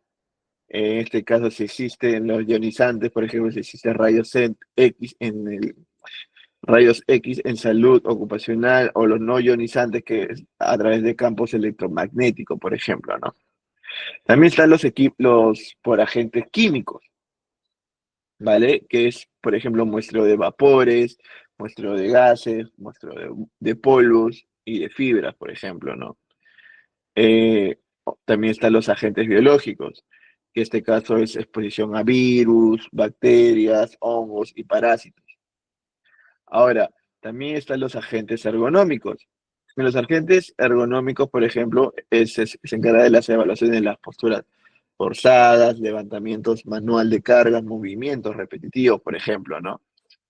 En este caso, si existen los ionizantes, por ejemplo, si existen rayos X en salud ocupacional o los no ionizantes que es a través de campos electromagnéticos, por ejemplo, ¿no? También están los por agentes químicos. ¿Vale? Que es, por ejemplo, muestreo de vapores, muestreo de gases, muestreo de polvos y de fibras, por ejemplo, ¿no? También están los agentes biológicos, que en este caso es exposición a virus, bacterias, hongos y parásitos. Ahora, también están los agentes ergonómicos. Los agentes ergonómicos, por ejemplo, se encarga de las evaluaciones de las posturas forzadas, levantamientos manual de cargas, movimientos repetitivos, por ejemplo, ¿no?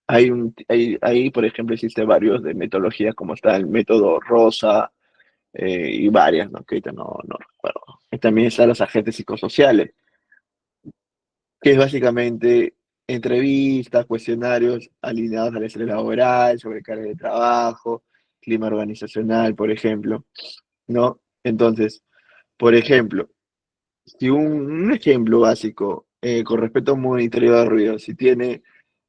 Ahí, por ejemplo, existen varios de metodologías, como está el método Rosa y varias, ¿no? Que ahorita no recuerdo. Y también están los agentes psicosociales, que es básicamente entrevistas, cuestionarios alineados al estrés laboral, sobrecarga de trabajo, clima organizacional, por ejemplo, ¿no? Entonces, por ejemplo, si un ejemplo básico con respecto a un monitoreo de ruido, si tiene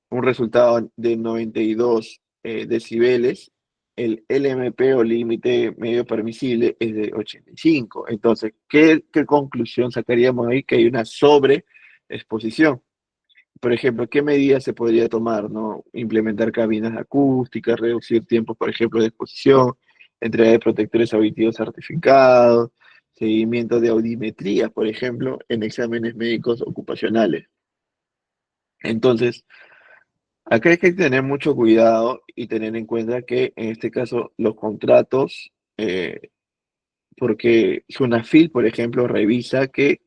un resultado de 92 decibeles, el LMP o límite medio permisible es de 85. Entonces, ¿qué conclusión sacaríamos ahí? Que hay una sobreexposición. Por ejemplo, ¿qué medidas se podría tomar? ¿No? Implementar cabinas acústicas, reducir tiempos, por ejemplo, de exposición, entrega de protectores auditivos certificados, seguimiento de audiometría, por ejemplo, en exámenes médicos ocupacionales. Entonces, acá hay que tener mucho cuidado y tener en cuenta que en este caso los contratos, porque SUNAFIL, por ejemplo, revisa que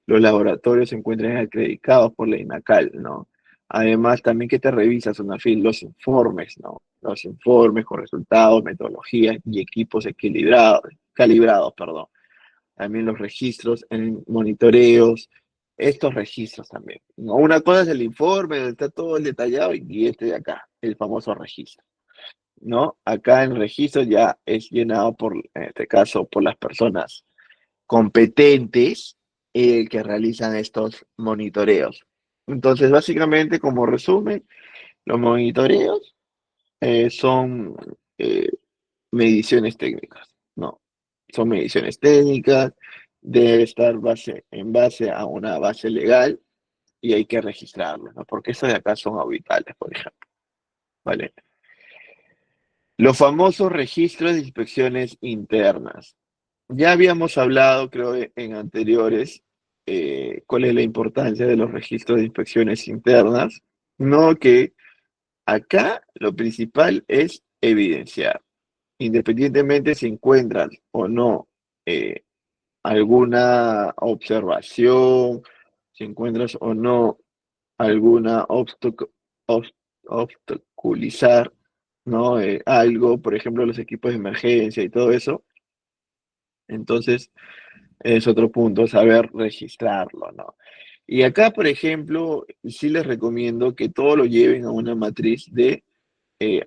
los laboratorios se encuentren acreditados por la INACAL, ¿no? Además, también que te revisa SUNAFIL los informes, ¿no? Los informes con resultados, metodologías y equipos calibrados, perdón. También los registros en monitoreos, estos registros también, ¿no? Una cosa es el informe, donde está todo detallado, y este de acá, el famoso registro, ¿no? Acá en el registro ya es llenado en este caso, por las personas competentes que realizan estos monitoreos. Entonces, básicamente, como resumen, los monitoreos son eh, mediciones técnicas, ¿no? Son mediciones técnicas, debe estar en base a una base legal y hay que registrarlo, ¿no? Porque estos de acá son auditables, por ejemplo, ¿vale? Los famosos registros de inspecciones internas. Ya habíamos hablado, creo, en anteriores, cuál es la importancia de los registros de inspecciones internas, no que acá lo principal es evidenciar, independientemente si encuentran o no eh, alguna observación, si encuentras o no alguna obstaculizar, ¿no? Algo, por ejemplo, los equipos de emergencia y todo eso. Entonces, es otro punto, saber registrarlo, ¿no? Y acá, por ejemplo, sí les recomiendo que todo lo lleven a una matriz de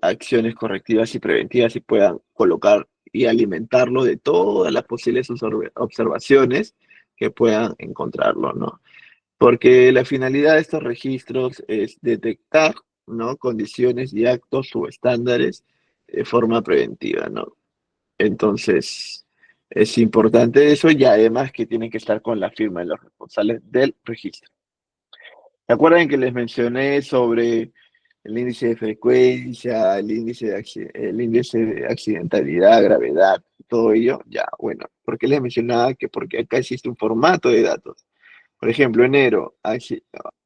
acciones correctivas y preventivas y puedan colocar y alimentarlo de todas las posibles observaciones que puedan encontrarlo, ¿no? Porque la finalidad de estos registros es detectar, ¿no? Condiciones y actos subestándares de forma preventiva, ¿no? Entonces, es importante eso y además que tienen que estar con la firma de los responsables del registro. ¿Se acuerdan que les mencioné sobre el índice de frecuencia, el índice de accidentalidad, gravedad, todo ello? Ya, bueno, ¿por qué les mencionaba que porque acá existe un formato de datos? Por ejemplo, enero,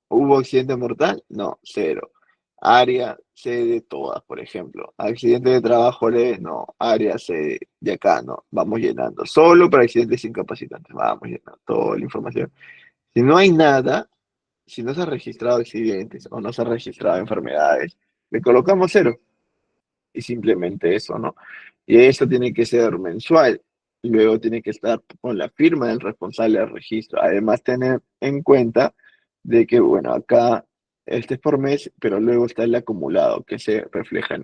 ¿hubo accidente mortal? No, cero. Área C de todas, por ejemplo. Accidente de trabajo leve, no. Área C de acá, no. Vamos llenando. Solo para accidentes incapacitantes, vamos llenando toda la información. Si no hay nada, si no se han registrado accidentes o no se han registrado enfermedades, le colocamos cero. Y simplemente eso, ¿no? Y eso tiene que ser mensual. Luego tiene que estar con la firma del responsable del registro. Además, tener en cuenta de que, bueno, acá este es por mes, pero luego está el acumulado que se refleja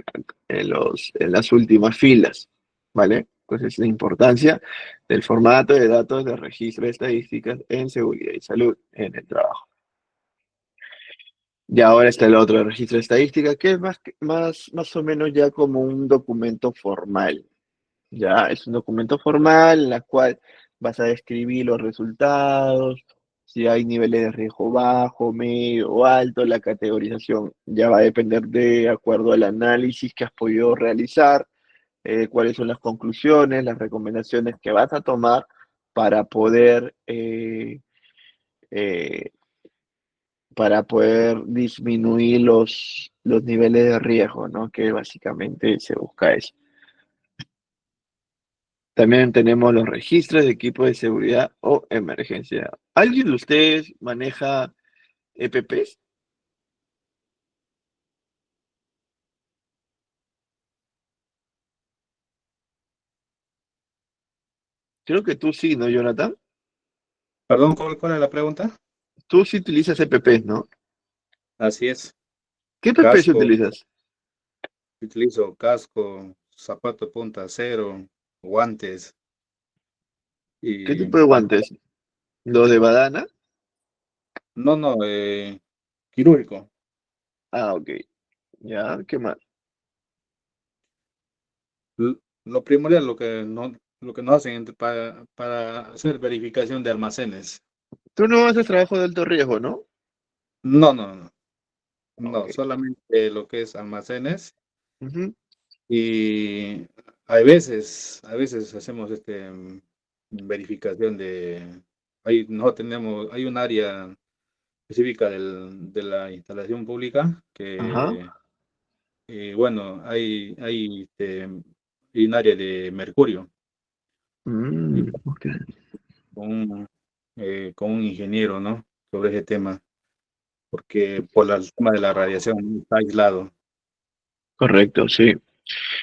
en las últimas filas, ¿vale? Entonces, la importancia del formato de datos de registro de estadísticas en seguridad y salud en el trabajo. Y ahora está el otro registro de estadística, que es más o menos ya como un documento formal. Ya es un documento formal en el cual vas a describir los resultados, si hay niveles de riesgo bajo, medio o alto, la categorización ya va a depender de acuerdo al análisis que has podido realizar, cuáles son las conclusiones, las recomendaciones que vas a tomar para poder eh, disminuir los niveles de riesgo, ¿no? Que básicamente se busca eso. También tenemos los registros de equipos de seguridad o emergencia. ¿Alguien de ustedes maneja EPPs? Creo que tú sí, ¿no, Jonathan? Perdón, ¿cuál es la pregunta? Tú sí utilizas EPPs, ¿no? Así es. ¿Qué EPPs Casco, utilizas? utilizo casco, zapato de punta acero, guantes ¿Qué y tipo de guantes? ¿Los de Badana? No, no, quirúrgico. Ah, ok. Ya, ¿qué más? Lo primordial, lo que nos hacen para hacer verificación de almacenes. Tú no haces trabajo de alto riesgo, ¿no? No, no, no, Ok. no, solamente lo que es almacenes. Ujú. Y a veces hacemos verificación no tenemos, hay un área específica de la instalación pública Ajá. que, bueno, hay un área de mercurio y Ok. con un ingeniero, ¿no? Sobre ese tema, porque por el tema de la radiación ¿no? Está aislado. Correcto, sí.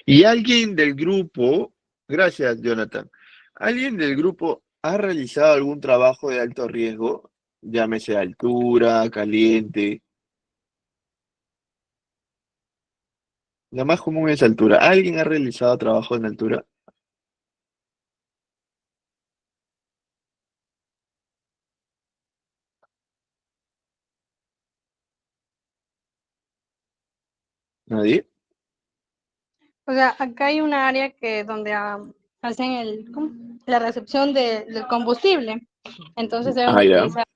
¿Y alguien del grupo, gracias, Jonathan, alguien del grupo ha realizado algún trabajo de alto riesgo? Llámese altura, caliente. La más común es altura. ¿Alguien ha realizado trabajo en altura? ¿Nadie? O sea, acá hay una área que donde hacen la recepción del combustible. Entonces deben Ah, ya. utilizar,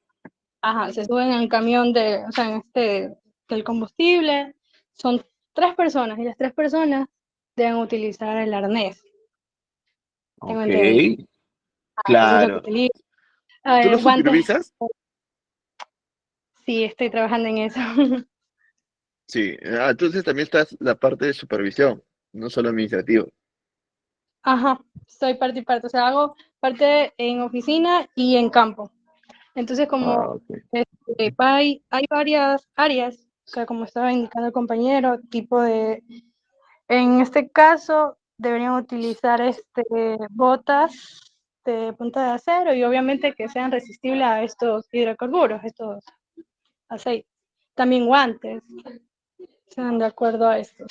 ajá, se suben en el camión o sea, del combustible. Son 3 personas y las 3 personas deben utilizar el arnés. Tengo Ok, entendido. Eso es lo que claro. utilizo. ¿Tú lo Guantes, supervisas? sí, estoy trabajando en eso. Sí. Ah, entonces también estás la parte de supervisión, no solo administrativo. Ajá, soy parte y parte. O sea, hago parte en oficina y en campo. Entonces, Ah, como ok. hay varias áreas, o sea, como estaba indicando el compañero, en este caso, deberían utilizar botas de punta de acero y obviamente que sean resistibles a estos hidrocarburos, estos aceites. También guantes, sean de acuerdo a esto.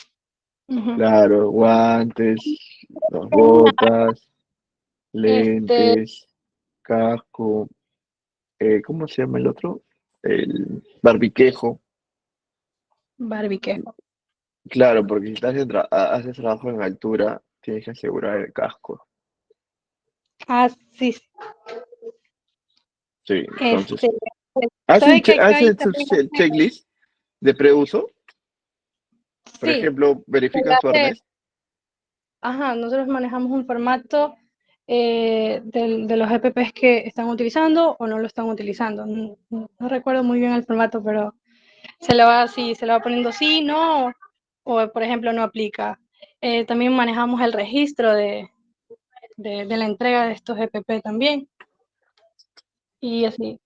Ujú. Claro, guantes, las Hay una, botas, este, lentes, casco, ¿cómo se llama el otro? El barbiquejo. barbiquejo. Claro, porque si estás haces trabajo en altura, tienes que asegurar el casco. Ah, sí, sí. Sí, Este, entonces, pues, ¿sabe que acá hay ¿haces tu también? checklist de preuso? Por Sí, ejemplo, se verifican le su hace. arnés. Ajá, nosotros manejamos un formato de los EPPs que están utilizando o no lo están utilizando. No recuerdo muy bien el formato, pero se le va poniendo sí, no, o por ejemplo no aplica. También manejamos el registro de la entrega de estos EPP también, y así.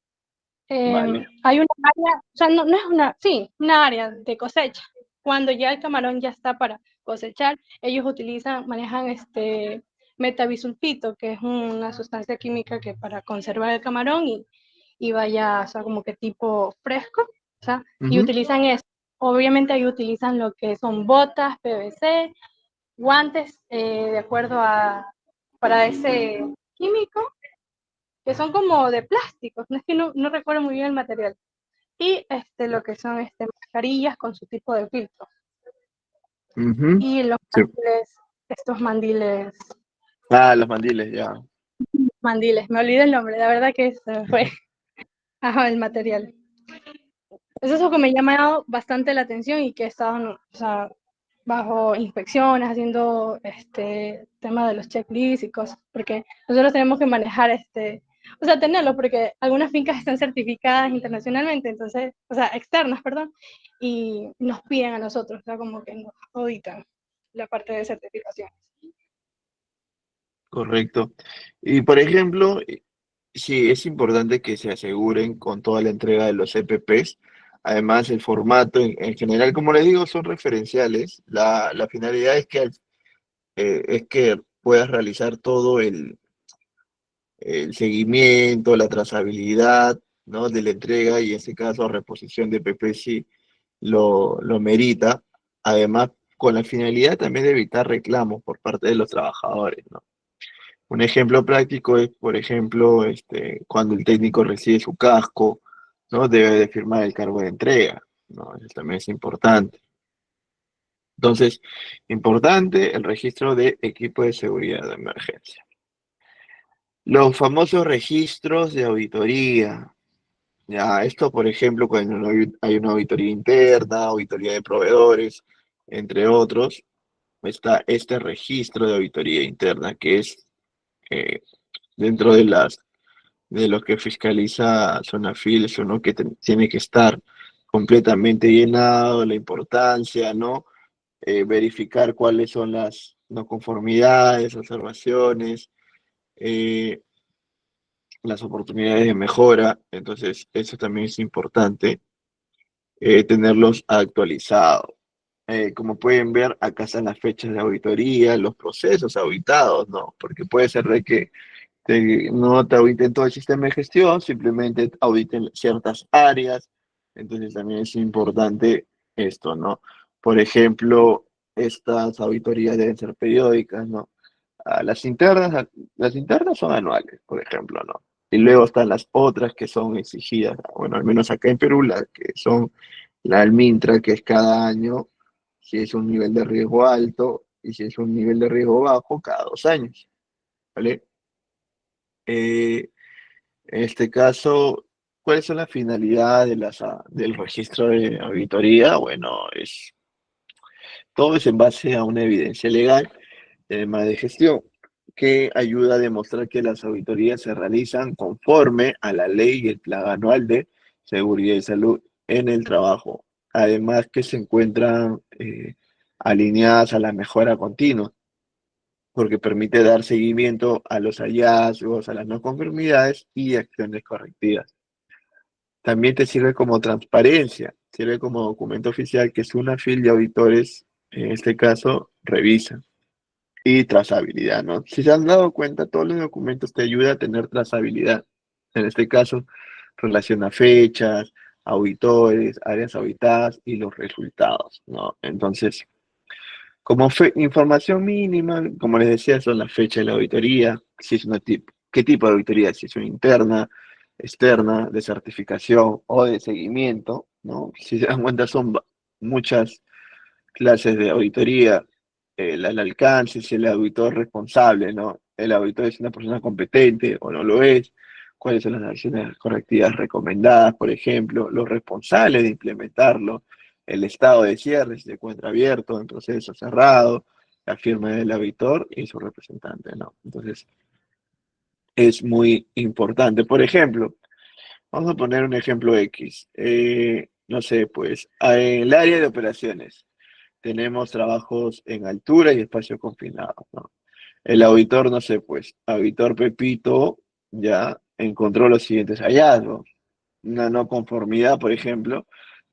Vale. Hay una área, o sea, no es sí, una área de cosecha. Cuando ya el camarón ya está para cosechar, ellos manejan metabisulfito, que es una sustancia química que para conservar el camarón y vaya, o sea, como que tipo fresco, o sea, y Ujú. utilizan eso. Obviamente ahí utilizan lo que son botas, PVC, guantes, de acuerdo para ese químico, que son como de plástico, no es que no recuerdo muy bien el material y lo que son mascarillas con su tipo de filtro. Ujú. Y los Sí. mandiles, estos Ah, los mandiles, ya. mandiles, me olvidé el nombre, la verdad que se me fue. Ajá, el material. Eso es lo que me ha llamado bastante la atención y que he estado, o sea, bajo inspecciones, haciendo tema de los checklists y cosas, porque nosotros tenemos que manejar o sea, tenerlo, porque algunas fincas están certificadas internacionalmente, entonces, o sea, externas, perdón, y nos piden a nosotros, o sea, como que nos auditan la parte de certificación. Correcto. Y por ejemplo, sí, es importante que se aseguren con toda la entrega de los EPPs. Además, el formato en general, como les digo, son referenciales. La finalidad es que puedas realizar todo el seguimiento, la trazabilidad, ¿no? De la entrega y en este caso reposición de EPP si lo merita. Además, con la finalidad también de evitar reclamos por parte de los trabajadores, ¿no? Un ejemplo práctico es, por ejemplo, cuando el técnico recibe su casco, ¿no? Debe de firmar el cargo de entrega, ¿no? Eso también es importante. Entonces, importante el registro de equipo de seguridad de emergencia. Los famosos registros de auditoría. Ya, esto, por ejemplo, cuando hay una auditoría interna, auditoría de proveedores, entre otros, está este registro de auditoría interna, que es eh, dentro de lo que fiscaliza Sonafil, es uno que tiene que estar completamente llenado, la importancia, ¿no? Verificar cuáles son las no conformidades, observaciones, eh, las oportunidades de mejora. Entonces, eso también es importante, tenerlos actualizados. Como pueden ver, acá están las fechas de auditoría, los procesos auditados, ¿no? Porque puede ser de que no te auditen todo el sistema de gestión, simplemente auditen ciertas áreas. Entonces también es importante esto, ¿no? Por ejemplo, estas auditorías deben ser periódicas, ¿no? Las internas son anuales, por ejemplo, ¿no? Y luego están las otras que son exigidas, bueno, al menos acá en Perú, las que son la Almintra, que es cada año, si es un nivel de riesgo alto y si es un nivel de riesgo bajo, cada 2 años, ¿vale? En este caso, ¿cuáles son las finalidades del registro de auditoría? Bueno, todo es en base a una evidencia legal, tema de gestión, que ayuda a demostrar que las auditorías se realizan conforme a la ley y el plan anual de seguridad y salud en el trabajo. Además que se encuentran alineadas a la mejora continua, porque permite dar seguimiento a los hallazgos, a las no conformidades y acciones correctivas. También te sirve como transparencia, sirve como documento oficial que es una fila de auditores, en este caso, revisa. Y trazabilidad, ¿no? Si se han dado cuenta, todos los documentos te ayudan a tener trazabilidad. En este caso, relaciona fechas, auditores, áreas auditadas y los resultados, ¿no? Entonces, como información mínima, como les decía, son las fechas de la auditoría, si es qué tipo de auditoría, si es una interna, externa, de certificación o de seguimiento, ¿no? Si se dan cuenta, son muchas clases de auditoría, el alcance, si el auditor responsable, ¿no? El auditor es una persona competente o no lo es, cuáles son las acciones correctivas recomendadas, por ejemplo, los responsables de implementarlo, el estado de cierre, si se encuentra abierto, en proceso cerrado, la firma del auditor y su representante, ¿no? Entonces, es muy importante. Por ejemplo, vamos a poner un ejemplo X. No sé, pues, en el área de operaciones tenemos trabajos en altura y espacio confinado, ¿no? El auditor, no sé, pues, auditor Pepito ya encontró los siguientes hallazgos. Una no conformidad, por ejemplo,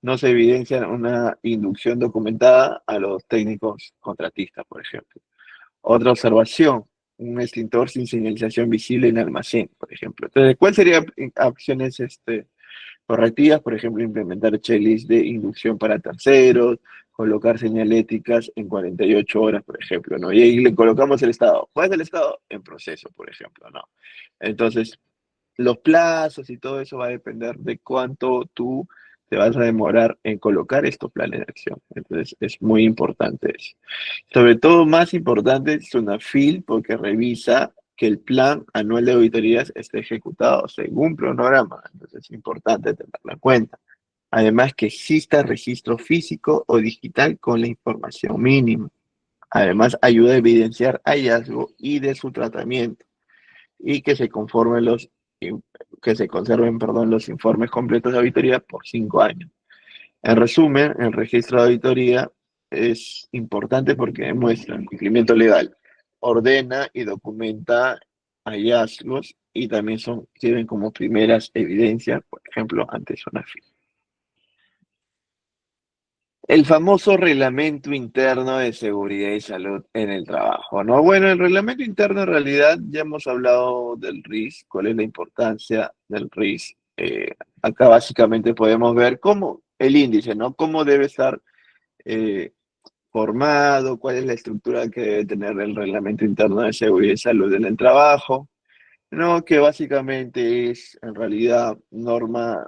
no se evidencia una inducción documentada a los técnicos contratistas, por ejemplo. Otra observación, un extintor sin señalización visible en almacén, por ejemplo. Entonces, ¿cuáles serían acciones correctivas? Por ejemplo, implementar checklist de inducción para terceros, colocar señaléticas en 48 horas, por ejemplo, ¿no? Y ahí le colocamos el estado. ¿Cuál es el estado? En proceso, por ejemplo, ¿no? Entonces, los plazos y todo eso va a depender de cuánto tú te vas a demorar en colocar estos planes de acción. Entonces, es muy importante eso. Sobre todo, más importante es Sunafil porque revisa que el plan anual de auditorías esté ejecutado según cronograma. Entonces, es importante tenerlo en cuenta. Además, que exista registro físico o digital con la información mínima. Además, ayuda a evidenciar hallazgo y de su tratamiento y que se conformen que se conserven, perdón, los informes completos de auditoría por 5 años. En resumen, el registro de auditoría es importante porque demuestra el cumplimiento legal, ordena y documenta hallazgos y también sirven como primeras evidencias, por ejemplo, ante Sonafil. El famoso reglamento interno de seguridad y salud en el trabajo, ¿no? Bueno, el reglamento interno en realidad ya hemos hablado del RIS, cuál es la importancia del RIS. Acá básicamente podemos ver cómo el índice, ¿no? Cómo debe estar eh, formado, cuál es la estructura que debe tener el reglamento interno de seguridad y salud en el trabajo, ¿no? Que básicamente es en realidad norma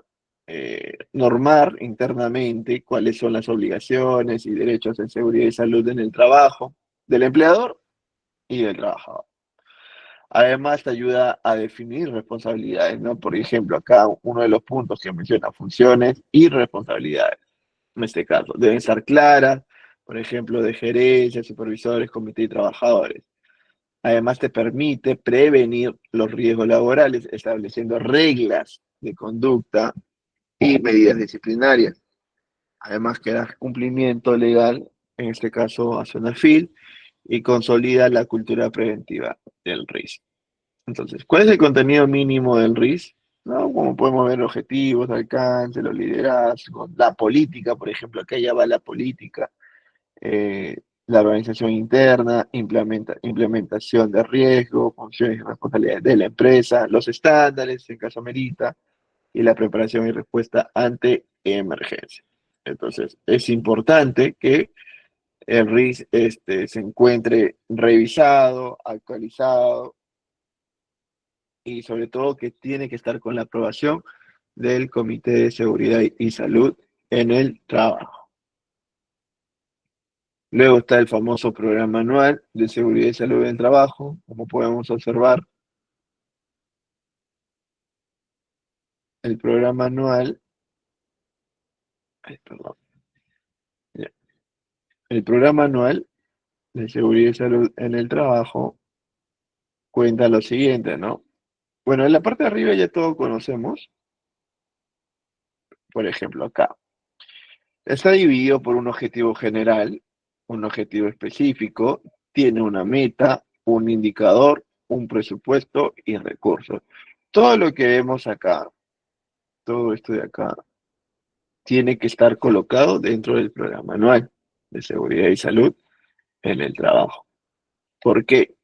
normar internamente cuáles son las obligaciones y derechos en seguridad y salud en el trabajo del empleador y del trabajador. Además, te ayuda a definir responsabilidades, ¿no? Por ejemplo, acá uno de los puntos que menciona funciones y responsabilidades. En este caso, deben estar claras, por ejemplo, de gerencia, supervisores, comité y trabajadores. Además, te permite prevenir los riesgos laborales, estableciendo reglas de conducta y medidas disciplinarias. Además, que da cumplimiento legal, en este caso a SONAFIL, y consolida la cultura preventiva del RIS. Entonces, ¿cuál es el contenido mínimo del RIS? ¿No? Como podemos ver, objetivos, alcance, los liderazgos, la política, por ejemplo, acá ya va la política, eh, la organización interna, implementación de riesgo, funciones y responsabilidades de la empresa, los estándares, en caso merita, y la preparación y respuesta ante emergencia. Entonces, es importante que el RIS se encuentre revisado, actualizado y sobre todo que tiene que estar con la aprobación del Comité de Seguridad y Salud en el trabajo. Luego está el famoso programa anual de seguridad y salud en el trabajo, como podemos observar. El programa anual, perdón, ya. El programa anual de seguridad y salud en el trabajo cuenta lo siguiente, ¿no? Bueno, en la parte de arriba ya todos conocemos, por ejemplo, acá. Está dividido por un objetivo general, un objetivo específico, tiene una meta, un indicador, un presupuesto y recursos. Todo lo que vemos acá, todo esto de acá, tiene que estar colocado dentro del programa anual de seguridad y salud en el trabajo. ¿Por qué?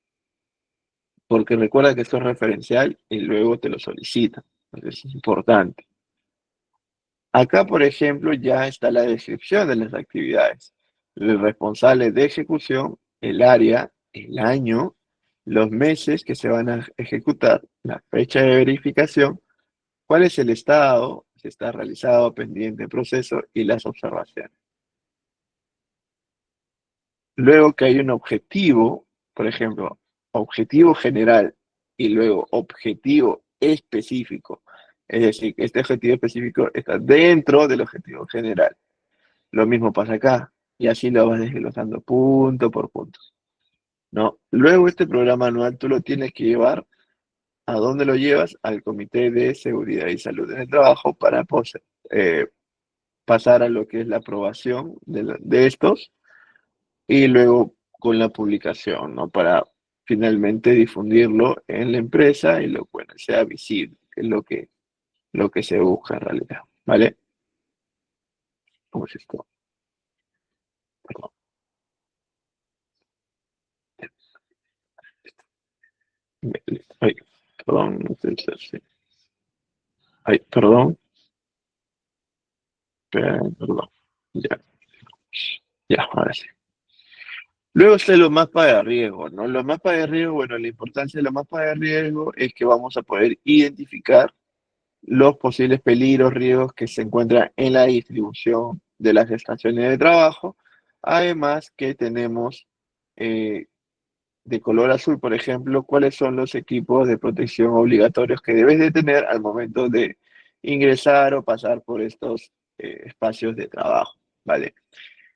Porque recuerda que esto es referencial y luego te lo solicitan. Entonces es importante. Acá, por ejemplo, ya está la descripción de las actividades. El responsable de ejecución, el área, el año, los meses que se van a ejecutar, la fecha de verificación, cuál es el estado, si está realizado, pendiente, proceso y las observaciones. Luego que hay un objetivo, por ejemplo, objetivo general y luego objetivo específico. Es decir, que este objetivo específico está dentro del objetivo general. Lo mismo pasa acá, y así lo vas desglosando punto por punto, ¿no? Luego este programa anual tú lo tienes que llevar, ¿a dónde lo llevas? Al Comité de Seguridad y Salud en el Trabajo para pasar a lo que es la aprobación de estos y luego con la publicación, ¿no? Para finalmente difundirlo en la empresa y lo bueno, sea visible, que es lo que se busca en realidad, ¿vale? ¿Cómo es esto? Perdón. Ay, perdón, no sé si- ay, perdón, perdón, ya, ya, ahora sí. Luego está los mapas de riesgo, ¿no? Los mapas de riesgo, bueno, la importancia de los mapas de riesgo es que vamos a poder identificar los posibles peligros, riesgos que se encuentran en la distribución de las estaciones de trabajo. Además que tenemos de color azul, por ejemplo, cuáles son los equipos de protección obligatorios que debes de tener al momento de ingresar o pasar por estos espacios de trabajo, ¿vale?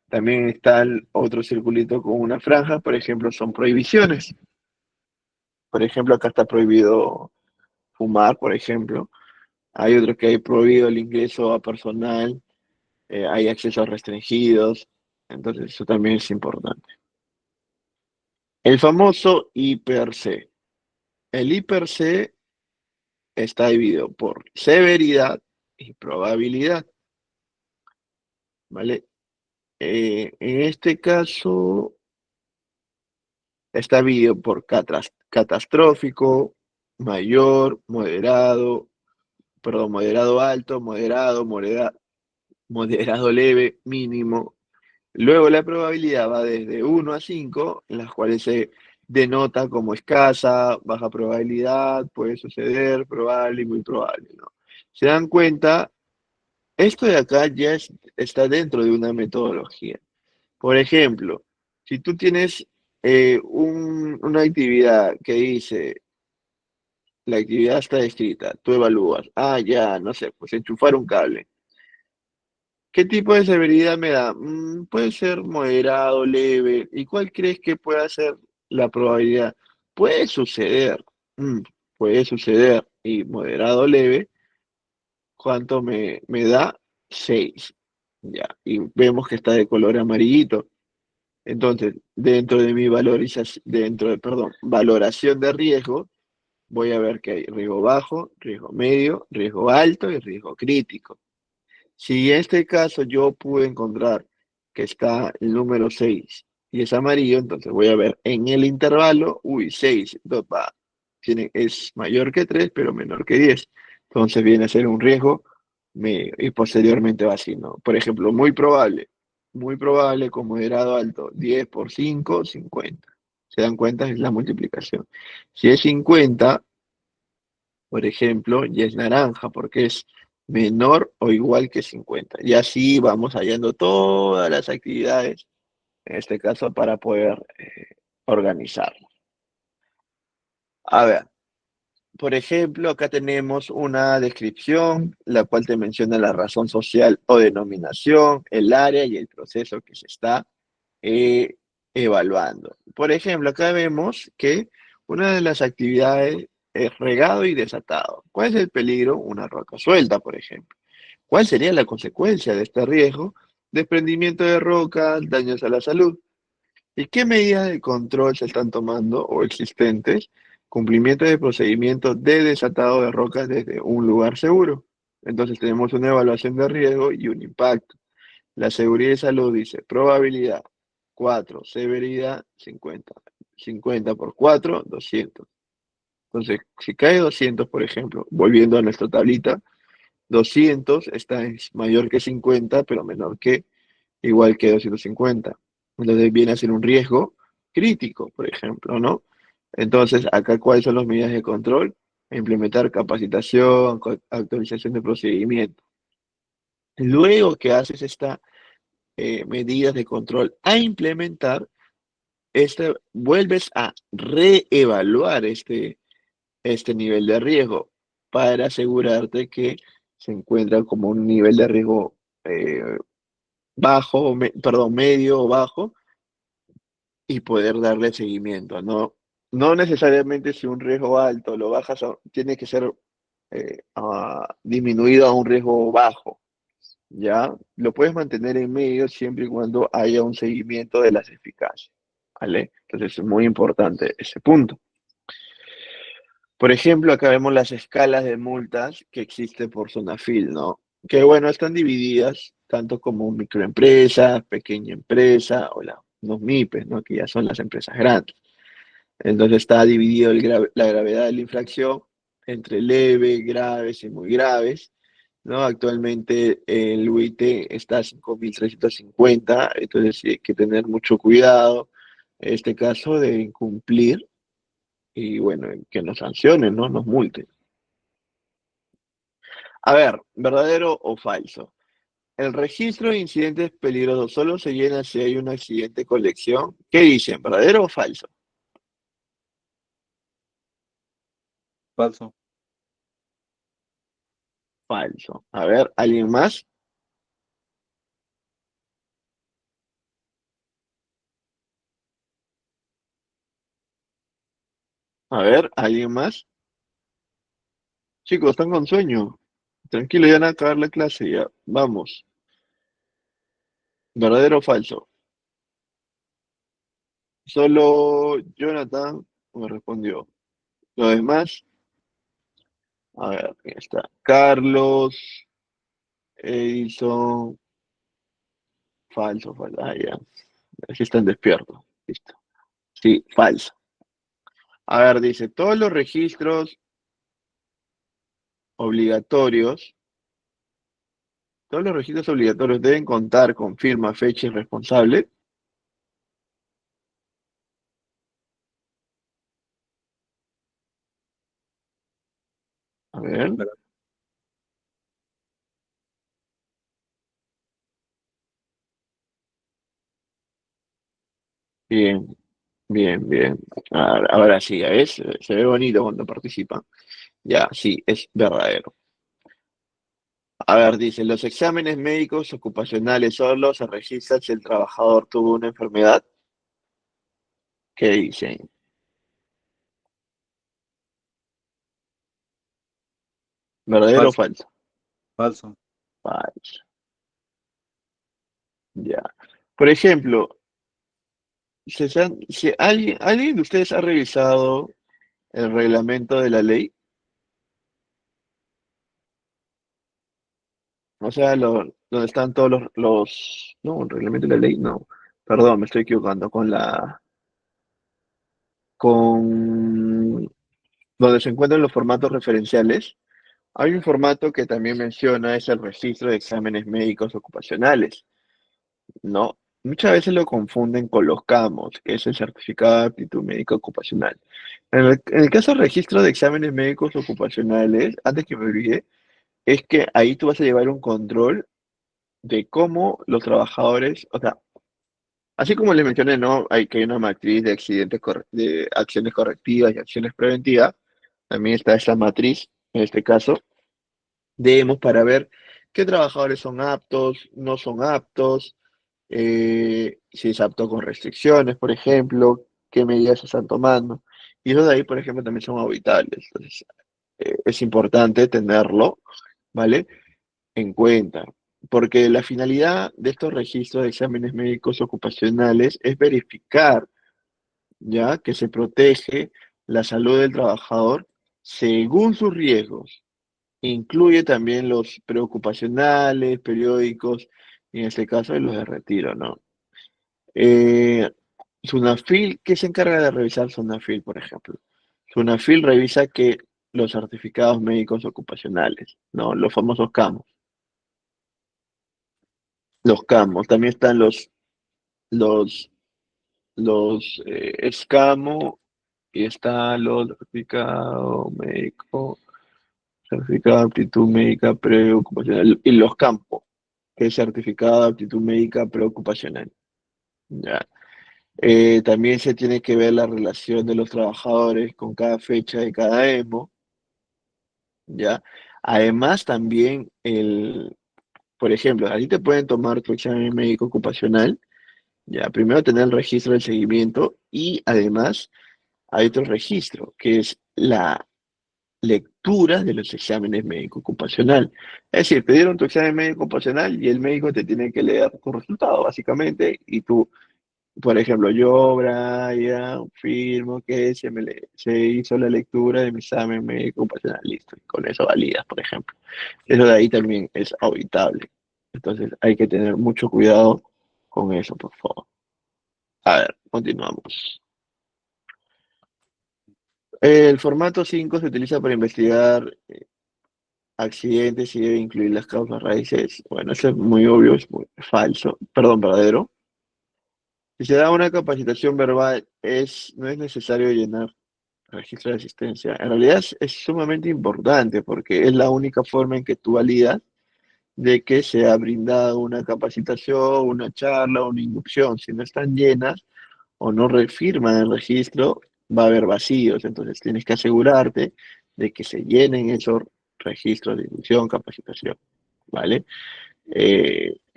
También está el otro circulito con una franja, por ejemplo, son prohibiciones. Por ejemplo, acá está prohibido fumar, por ejemplo. Hay otro que hay prohibido el ingreso a personal, hay accesos restringidos, entonces eso también es importante. El famoso I/C. El I/C está dividido por severidad y probabilidad, ¿vale? En este caso está dividido por catastrófico, mayor, moderado, perdón, moderado alto, moderado leve, mínimo. Luego la probabilidad va desde 1 a 5, en las cuales se denota como escasa, baja probabilidad, puede suceder, probable y muy probable, ¿no? Se dan cuenta esto de acá ya está dentro de una metodología. Por ejemplo, si tú tienes una actividad que dice, la actividad está escrita, tú evalúas, ya, no sé, pues enchufar un cable. ¿Qué tipo de severidad me da? Puede ser moderado, leve. ¿Y cuál crees que pueda ser la probabilidad? Puede suceder, mm, puede suceder. Y moderado, leve, ¿cuánto me da? 6. Ya, y vemos que está de color amarillito. Entonces, valoración de riesgo, voy a ver que hay riesgo bajo, riesgo medio, riesgo alto y riesgo crítico. Si en este caso yo pude encontrar que está el número 6 y es amarillo, entonces voy a ver en el intervalo, 6, entonces es mayor que 3, pero menor que 10. Entonces viene a ser un riesgo y posteriormente va así, ¿no? Por ejemplo, muy probable con moderado alto, 10 por 5, 50. ¿Se dan cuenta? Es la multiplicación. Si es 50, por ejemplo, ya es naranja porque es menor o igual que 50. Y así vamos hallando todas las actividades, en este caso, para poder organizarlo. A ver, por ejemplo, acá tenemos una descripción, la cual te menciona la razón social o denominación, el área y el proceso que se está eh, evaluando. Por ejemplo, acá vemos que una de las actividades es regado y desatado. ¿Cuál es el peligro? Una roca suelta, por ejemplo. ¿Cuál sería la consecuencia de este riesgo? Desprendimiento de rocas, daños a la salud. ¿Y qué medidas de control se están tomando o existentes? Cumplimiento de procedimientos de desatado de rocas desde un lugar seguro. Entonces tenemos una evaluación de riesgo y un impacto. La seguridad y salud dice probabilidad 4, severidad 50. 50 por 4, 200. Entonces, si cae 200, por ejemplo, volviendo a nuestra tablita, 200 es mayor que 50, pero menor que, igual que 250. Entonces viene a ser un riesgo crítico, por ejemplo, ¿no? Entonces, acá, ¿cuáles son las medidas de control? Implementar capacitación, actualización de procedimiento. Luego que haces esta medidas de control a implementar, vuelves a reevaluar este nivel de riesgo para asegurarte que se encuentra como un nivel de riesgo bajo, perdón, medio o bajo y poder darle seguimiento, ¿no? No necesariamente si un riesgo alto lo bajas, tiene que ser disminuido a un riesgo bajo. ¿Ya? Lo puedes mantener en medio siempre y cuando haya un seguimiento de las eficacias, ¿vale? Entonces es muy importante ese punto. Por ejemplo, acá vemos las escalas de multas que existen por Zonafil, ¿no? Que bueno, están divididas tanto como microempresas, pequeña empresa o los MIPES, ¿no? Que ya son las empresas grandes. Entonces está dividido la gravedad de la infracción entre leve, graves y muy graves, ¿no? Actualmente el UIT está a 5.350, entonces sí hay que tener mucho cuidado en este caso de incumplir y bueno, que nos sancionen, ¿no? Nos multen. A ver, ¿verdadero o falso? El registro de incidentes peligrosos solo se llena si hay un accidente con lección. ¿Qué dicen? ¿Verdadero o falso? Falso. Falso. A ver, ¿alguien más? A ver, ¿alguien más? Chicos, están con sueño. Tranquilo, ya van a acabar la clase, ya. Vamos. ¿Verdadero o falso? Solo Jonathan me respondió. Lo demás, a ver, aquí está. Carlos, Edison, falso, falso. Ya. Así están despiertos. Listo. Sí, falso. A ver, dice, todos los registros obligatorios, todos los registros obligatorios deben contar con firma, fecha y responsable. A ver. Bien, bien, bien. Ahora sí, ya ves, se ve bonito cuando participan. Ya, sí, es verdadero. A ver, dice, los exámenes médicos ocupacionales solo se registran si el trabajador tuvo una enfermedad. ¿Qué dicen? ¿Verdadero o Falso, falso? falso. Falso. Ya. Por ejemplo, si alguien de ustedes ha revisado el reglamento de la ley, o sea, donde están todos no, el reglamento de la ley, no, perdón, me estoy equivocando, con donde se encuentran los formatos referenciales, hay un formato que también menciona, es el registro de exámenes médicos ocupacionales, ¿no? Muchas veces lo confunden con los CAMOS, que es el certificado de aptitud médica ocupacional. En el caso del registro de exámenes médicos ocupacionales, antes que me olvide, es que ahí tú vas a llevar un control de cómo los trabajadores, o sea, así como les mencioné, ¿no? Hay que hay una matriz de de acciones correctivas y acciones preventivas. También está esa matriz, en este caso, debemos para ver qué trabajadores son aptos, no son aptos, si es apto con restricciones, por ejemplo, qué medidas se están tomando. Y eso de ahí, por ejemplo, también son auditables. Entonces, es importante tenerlo, ¿vale? En cuenta, porque la finalidad de estos registros de exámenes médicos ocupacionales es verificar, ya, que se protege la salud del trabajador según sus riesgos. Incluye también los preocupacionales, periódicos, y en este caso los de retiro, ¿no? Eh, Sunafil, ¿qué se encarga de revisar Sunafil, por ejemplo? Sunafil revisa que los certificados médicos ocupacionales, ¿no? Los famosos CAMOS. Los CAMOS, también están los, escamo y está los certificado de aptitud médica preocupacional y los campos, que es certificado de aptitud médica preocupacional. Ya. También se tiene que ver la relación de los trabajadores con cada fecha de cada EMO, ¿ya? Además, también por ejemplo, ahí te pueden tomar tu examen médico ocupacional, ya, primero tener el registro del seguimiento y además hay otro registro, que es la lectura de los exámenes médico ocupacional. Es decir, te dieron tu examen médico ocupacional y el médico te tiene que leer tu resultado, básicamente, y tú, por ejemplo, yo, Brian, firmo que se hizo la lectura de mi examen médico ocupacional, listo, y con eso validas, por ejemplo. Eso de ahí también es auditable. Entonces hay que tener mucho cuidado con eso, por favor. A ver, continuamos. El formato 5 se utiliza para investigar accidentes y debe incluir las causas raíces. Bueno, eso es muy obvio, es muy falso, perdón, verdadero. Si se da una capacitación verbal, no es necesario llenar registro de asistencia. En realidad es sumamente importante porque es la única forma en que tú validas de que se ha brindado una capacitación, una charla, una inducción. Si no están llenas o no refirman el registro, va a haber vacíos. Entonces tienes que asegurarte de que se llenen esos registros de inducción, capacitación, ¿vale?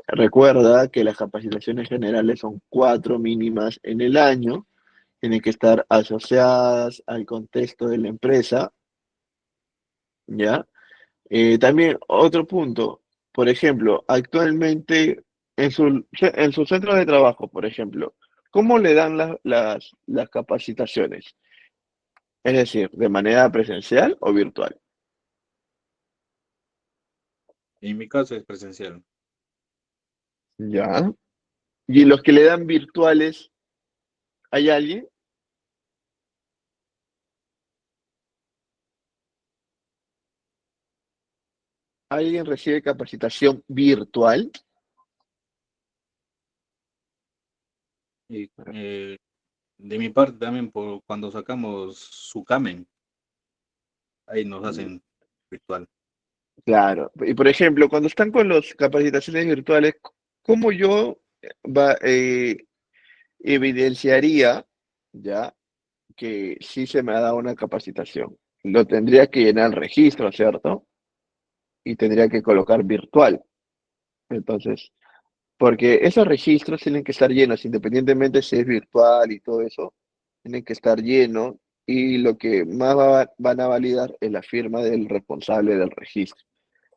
Recuerda que las capacitaciones generales son 4 mínimas en el año, tienen que estar asociadas al contexto de la empresa, ¿ya? También otro punto, por ejemplo, actualmente en su centro de trabajo, por ejemplo, ¿cómo le dan las capacitaciones? Es decir, ¿de manera presencial o virtual? En mi caso es presencial. ¿Ya? ¿Y los que le dan virtuales, hay alguien? ¿Alguien recibe capacitación virtual? Y de mi parte también, cuando sacamos su Camen, ahí nos hacen virtual. Claro. Y por ejemplo, cuando están con las capacitaciones virtuales, ¿cómo yo va, evidenciaría ya que sí se me ha dado una capacitación. Lo tendría que llenar el registro, ¿cierto? Y tendría que colocar virtual. Entonces, porque esos registros tienen que estar llenos, independientemente si es virtual y todo eso, tienen que estar llenos y lo que más van a validar es la firma del responsable del registro.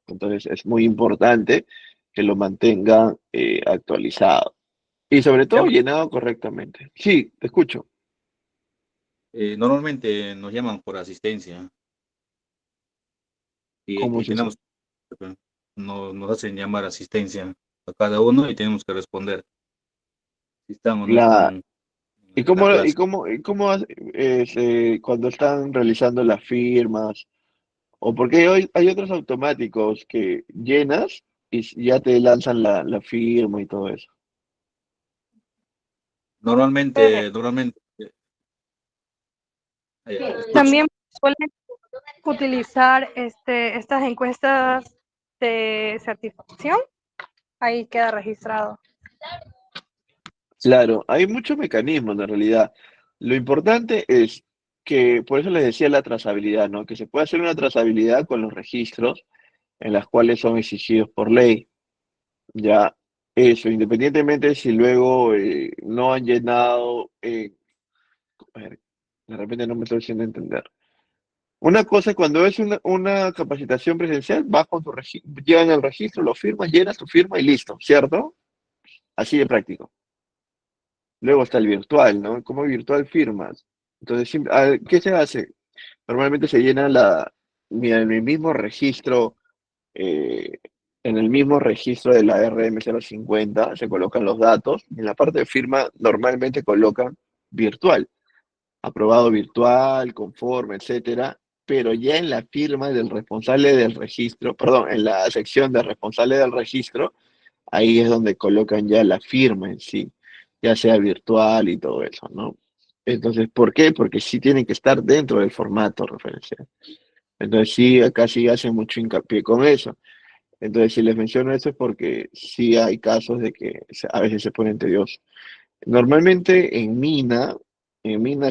Entonces, es muy importante que lo mantengan actualizado y sobre todo Llama- llenado correctamente. Sí, te escucho. Normalmente nos llaman por asistencia ¿Cómo y es eso? tenemos, nos hacen llamar asistencia a cada uno y tenemos que responder si están o no La, están ¿y en la clase. cuando están realizando las firmas? O porque hoy hay otros automáticos que llenas y ya te lanzan la firma y todo eso. Normalmente, escucho. También suelen utilizar estas encuestas de certificación, ahí queda registrado. Claro, hay muchos mecanismos en realidad. Lo importante es que, por eso les decía la trazabilidad, ¿no? Que se puede hacer una trazabilidad con los registros en las cuales son exigidos por ley. Ya, eso, independientemente si luego no han llenado, a ver, de repente no me estoy haciendo entender. Una cosa, cuando es una capacitación presencial, vas con tu registro, llegan el registro, lo firmas, llenas tu firma y listo, ¿cierto? Así de práctico. Luego está el virtual, ¿no? ¿Cómo virtual firmas? Entonces, ¿qué se hace? Normalmente se llena mira, en el mismo registro, eh, en el mismo registro de la RM 50 se colocan los datos y en la parte de firma normalmente colocan virtual, aprobado virtual, conforme, etcétera, pero ya en la firma del responsable del registro, perdón, en la sección de responsable del registro, ahí es donde colocan ya la firma en sí, ya sea virtual y todo eso, ¿no? Entonces, ¿por qué? Porque sí tienen que estar dentro del formato referencial. Entonces, sí, acá sí hacen mucho hincapié con eso. Entonces, si les menciono eso es porque sí hay casos de que a veces se ponen tediosos. Normalmente en mina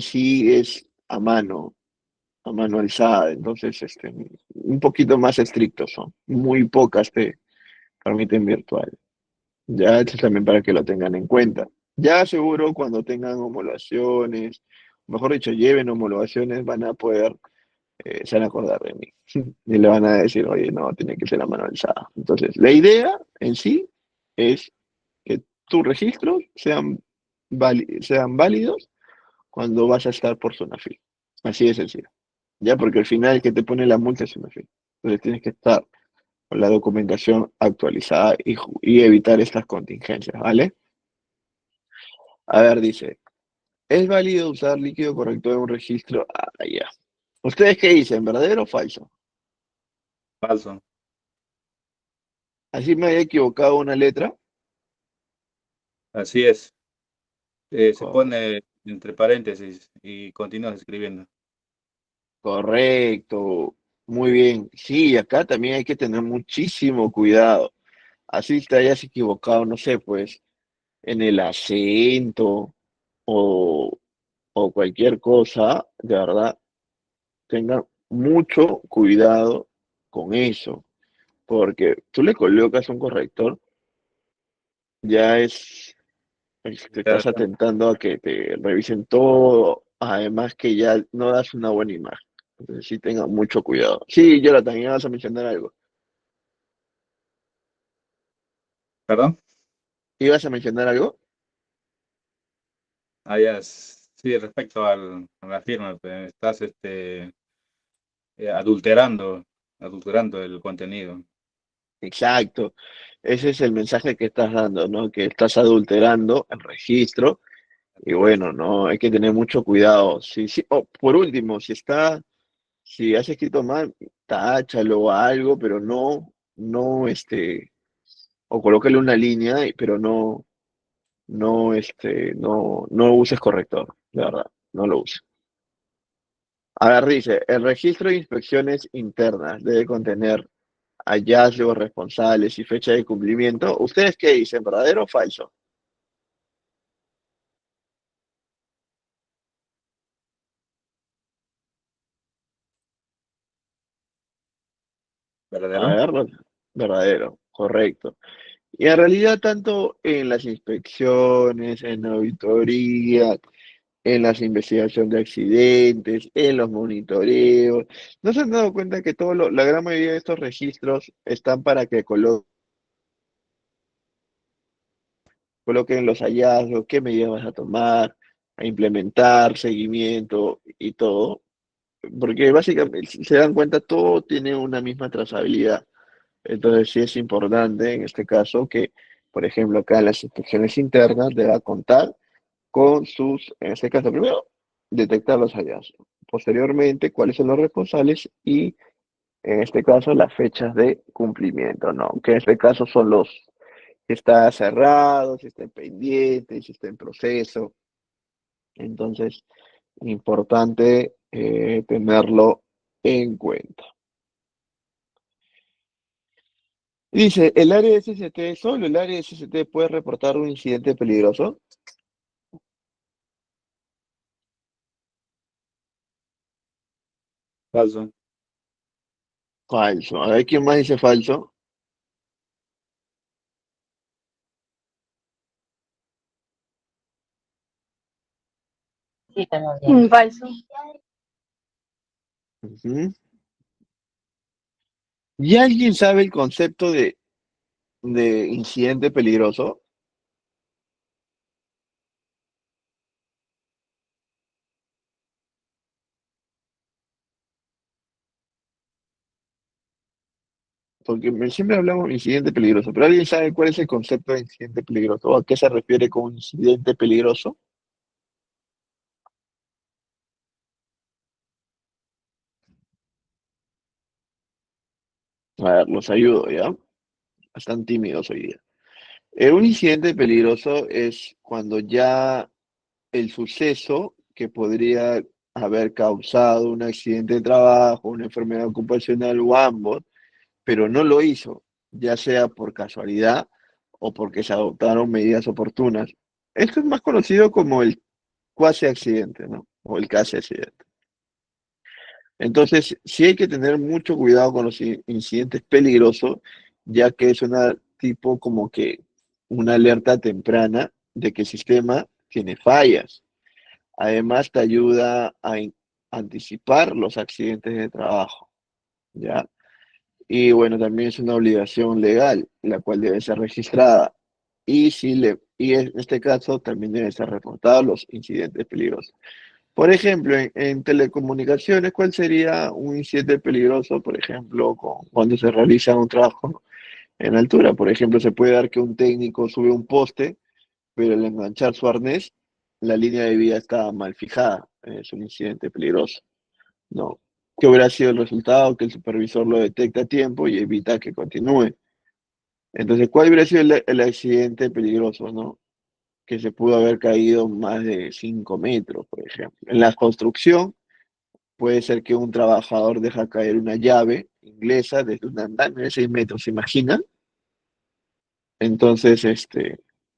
sí es a mano alzada, entonces un poquito más estrictos son. Muy pocas te permiten virtual. Ya, esto también para que lo tengan en cuenta. Ya seguro cuando tengan homologaciones, mejor dicho, lleven homologaciones, van a poder, se van a acordar de mí. Y le van a decir, oye, no, tiene que ser a mano alzada. Entonces, la idea en sí es que tus registros sean válidos cuando vas a estar por Sunafil. Así de sencillo. Ya, porque al final el que te pone la multa es Sunafil. Entonces tienes que estar con la documentación actualizada y evitar estas contingencias, ¿vale? A ver, dice, ¿es válido usar líquido corrector en un registro? Ah, ya. ¿Ustedes qué dicen, verdadero o falso? Falso. Así me haya equivocado una letra. Así es. Se Co- pone entre paréntesis y continúas escribiendo. Correcto. Muy bien. Sí, acá también hay que tener muchísimo cuidado. Así te hayas equivocado, no sé, pues, en el acento o, o cualquier cosa, de verdad, tengan mucho cuidado con eso, porque tú le colocas un corrector, ya te Claro, estás atentando a que te revisen todo, además que ya no das una buena imagen. Entonces sí tengan mucho cuidado. Sí, Jonathan, ¿ya vas a mencionar algo? ¿perdón? ¿Ibas a mencionar algo? Sí, respecto a la firma, pues, estás adulterando el contenido. Exacto. Ese es el mensaje que estás dando, ¿no? Que estás adulterando el registro. Y Así es. bueno, no, hay que tener mucho cuidado. Sí, sí. Oh, por último, si has escrito mal, táchalo o algo, pero no, o colócale una línea, pero no uses corrector, de verdad, no lo uses. A ver, dice, el registro de inspecciones internas debe contener hallazgos responsables y fecha de cumplimiento. ¿Ustedes qué dicen, verdadero o falso? A ¿verdadero? ver, verdadero, correcto. Y en realidad, tanto en las inspecciones, en auditorías, en las investigaciones de accidentes, en los monitoreos, ¿no se han dado cuenta que la gran mayoría de estos registros están para que coloquen los hallazgos, qué medidas vas a tomar, a implementar, seguimiento y todo? Porque básicamente, si se dan cuenta, todo tiene una misma trazabilidad. Entonces sí es importante en este caso que, por ejemplo, acá en las inspecciones internas deba contar con en este caso, primero, detectar los hallazgos. Posteriormente, cuáles son los responsables y, en este caso, las fechas de cumplimiento, ¿no? Que en este caso son los que está cerrado, si está en pendiente, si está en proceso. Entonces, importante tenerlo en cuenta. Dice, ¿el área de SCT, solo el área de SCT puede reportar un incidente peligroso? Falso. Falso. A ver, ¿quién más dice falso? Falso. Ujú. ¿Y alguien sabe el concepto de incidente peligroso? Porque siempre hablamos de incidente peligroso, pero ¿alguien sabe cuál es el concepto de incidente peligroso? ¿O a qué se refiere con incidente peligroso? A ver, los ayudo, ¿ya? Están tímidos hoy día. Un incidente peligroso es cuando ya el suceso que podría haber causado un accidente de trabajo, una enfermedad ocupacional o ambos, pero no lo hizo, ya sea por casualidad o porque se adoptaron medidas oportunas. Esto es más conocido como el cuasi accidente, ¿no? O el casi accidente. Entonces, sí hay que tener mucho cuidado con los incidentes peligrosos, ya que es una tipo como que una alerta temprana de que el sistema tiene fallas. Además, te ayuda a anticipar los accidentes de trabajo, ¿ya? Y bueno, también es una obligación legal, la cual debe ser registrada. Y en este caso también deben ser reportados los incidentes peligrosos. Por ejemplo, en telecomunicaciones, ¿cuál sería un incidente peligroso? Por ejemplo, cuando se realiza un trabajo en altura. Por ejemplo, se puede dar que un técnico sube un poste, pero al enganchar su arnés, la línea de vida está mal fijada. Es un incidente peligroso, ¿no? ¿Qué hubiera sido el resultado? Que el supervisor lo detecta a tiempo y evita que continúe. Entonces, ¿cuál hubiera sido el accidente peligroso, no? Que se pudo haber caído más de 5 metros, por ejemplo. En la construcción, puede ser que un trabajador deja caer una llave inglesa desde un andamio de 6 metros, ¿se imaginan? Entonces,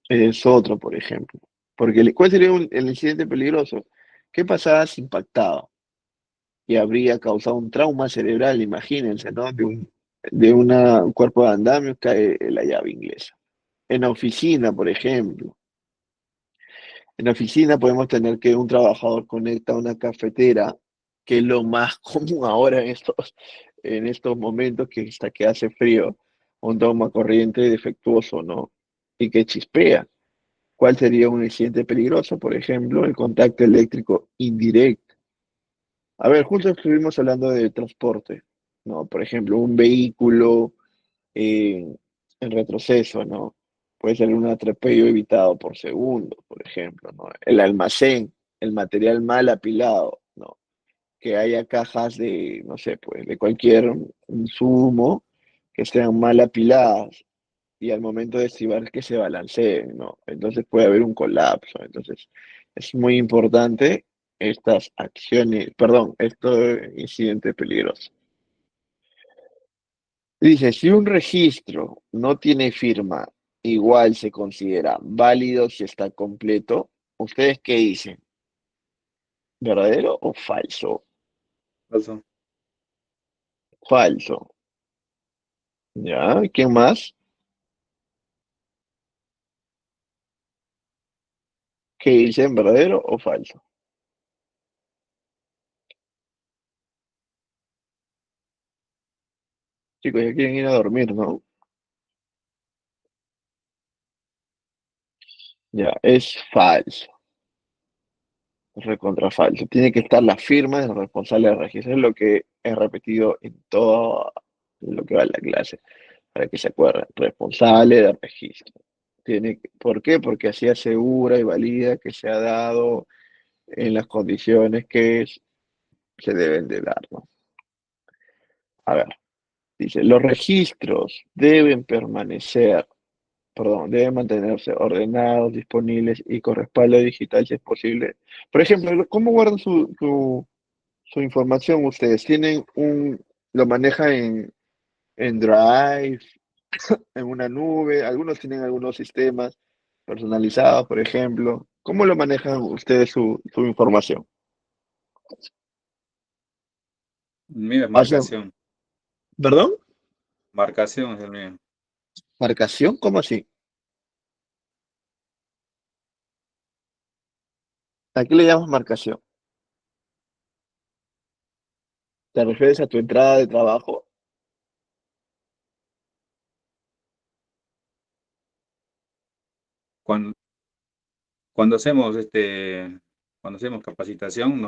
es otro, por ejemplo. Porque, ¿cuál sería el incidente peligroso? ¿Qué pasaba si impactaba? Y habría causado un trauma cerebral, imagínense, ¿no? Un cuerpo de andamio cae la llave inglesa. En la oficina, por ejemplo. En la oficina podemos tener que un trabajador conecta una cafetera, que es lo más común ahora en estos momentos que hace frío, un toma corriente defectuoso, ¿no? Y que chispea. ¿Cuál sería un incidente peligroso? Por ejemplo, el contacto eléctrico indirecto. A ver, justo estuvimos hablando de transporte, ¿no? Por ejemplo, un vehículo en retroceso, ¿no? Puede ser un atropello evitado por segundo, por ejemplo, ¿no? El almacén, el material mal apilado, ¿no? Que haya cajas de, no sé, pues, de cualquier insumo que estén mal apiladas y al momento de estibar que se balanceen, ¿no? Entonces puede haber un colapso. Entonces, es muy importante estas acciones, perdón, estos incidentes peligrosos. Dice, si un registro no tiene firma, igual se considera válido si está completo. ¿Ustedes qué dicen? ¿Verdadero o falso? Falso. Falso. ¿Ya? ¿Quién más? ¿Qué dicen, verdadero o falso? Chicos, ya quieren ir a dormir, ¿no? Ya, es falso. Recontra falso. Tiene que estar la firma del responsable del registro. Es lo que he repetido en todo lo que va a la clase, para que se acuerden. Responsable del registro. ¿Por qué? Porque así asegura y valida que se ha dado en las condiciones que se deben de dar, ¿no? A ver, dice, los registros deben mantenerse ordenados, disponibles y con respaldo digital si es posible. Por ejemplo, ¿cómo guardan su información ustedes? Lo manejan en Drive, en una nube? Algunos tienen algunos sistemas personalizados, por ejemplo. ¿Cómo lo manejan ustedes su información? El mío es ¿Hacen, marcación. perdón? Marcación es el mío. ¿Marcación? ¿Cómo así? ¿A qué le llamas marcación? ¿Te refieres a tu entrada de trabajo? Cuando, cuando hacemos cuando hacemos capacitación,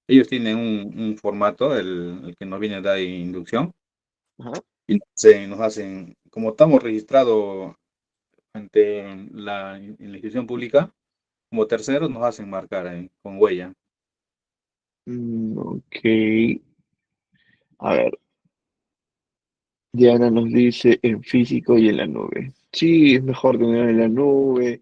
ellos tienen un formato, el que nos viene a dar inducción, Ajá. y nos hacen, como estamos registrados ante en la institución pública, como terceros nos hacen marcar ahí, con huella. Ok. A ver, Diana nos dice en físico y en la nube. Sí, es mejor tener en la nube,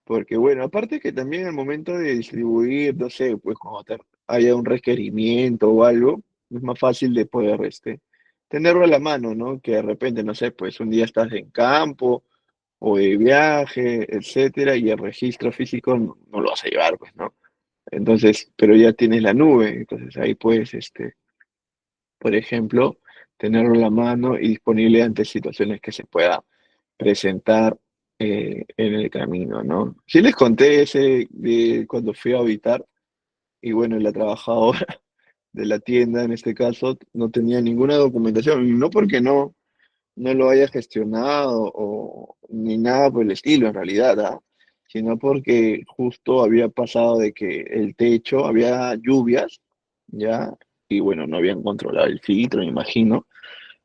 porque bueno, aparte que también al momento de distribuir, no sé, pues cuando haya un requerimiento o algo, es más fácil de poder tenerlo a la mano, ¿no? Que de repente, no sé, pues un día estás en campo o de viaje, etcétera, y el registro físico no lo vas a llevar, pues, ¿no? Entonces, pero ya tienes la nube, entonces ahí puedes, por ejemplo, tenerlo a la mano y disponible ante situaciones que se puedan presentar en el camino, ¿no? Sí les conté ese de cuando fui a habitar y bueno, la trabajadora de la tienda en este caso no tenía ninguna documentación, y no porque no lo haya gestionado o ni nada por el estilo en realidad, ¿ah? Sino porque justo había pasado de que el techo, había lluvias, ¿ya? Y bueno, no habían controlado el filtro, me imagino.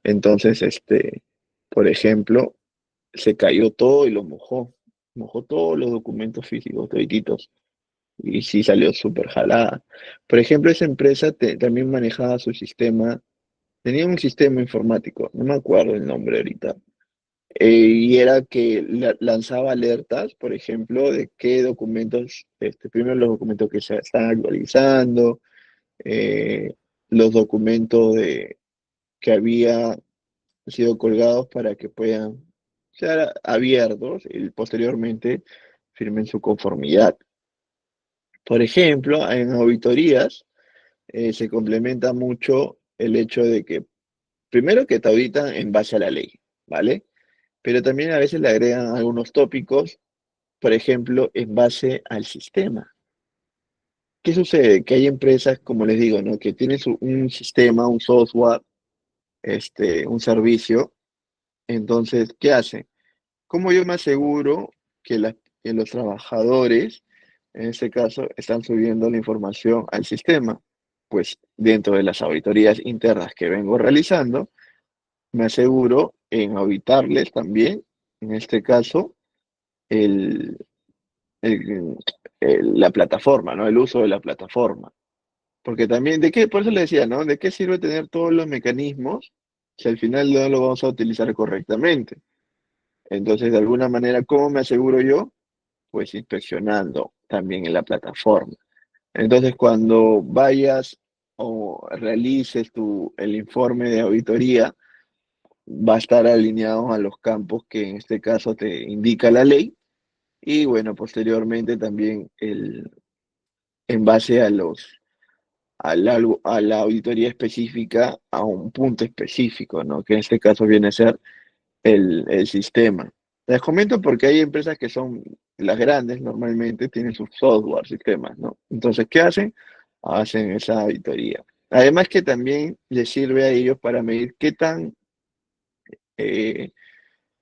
Entonces, por ejemplo, se cayó todo y lo mojó todos los documentos físicos, todititos, y sí salió súper jalada. Por ejemplo, esa empresa también manejaba su sistema, tenía un sistema informático, no me acuerdo el nombre ahorita, y era que lanzaba alertas, por ejemplo, de qué documentos, primero los documentos que se están actualizando, eh, los documentos que había sido colgados para que puedan ser abiertos y posteriormente firmen su conformidad. Por ejemplo, en auditorías se complementa mucho el hecho de que, primero que te auditan en base a la ley, ¿vale? Pero también a veces le agregan algunos tópicos, por ejemplo, en base al sistema. ¿Qué sucede? Que hay empresas, como les digo, ¿no? Que tienen un sistema, un software, un servicio. Entonces, ¿qué hacen? ¿Cómo yo me aseguro que, que los trabajadores, en este caso, están subiendo la información al sistema? Pues dentro de las auditorías internas que vengo realizando, me aseguro en auditarles también, en este caso, el, el- la plataforma, ¿no? El uso de la plataforma. Porque también, por eso le decía, ¿no? ¿De qué sirve tener todos los mecanismos si al final no lo vamos a utilizar correctamente? Entonces, de alguna manera, ¿cómo me aseguro yo? Pues inspeccionando también en la plataforma. Entonces, cuando vayas o realices el informe de auditoría, va a estar alineado a los campos que en este caso te indica la ley y bueno, posteriormente también en base a la auditoría específica a un punto específico, ¿no? Que en este caso viene a ser el sistema. Les comento porque hay empresas que son las grandes, normalmente tienen sus software, sistemas, ¿no? Entonces, ¿qué hacen? Hacen esa auditoría. Además que también les sirve a ellos para medir eh,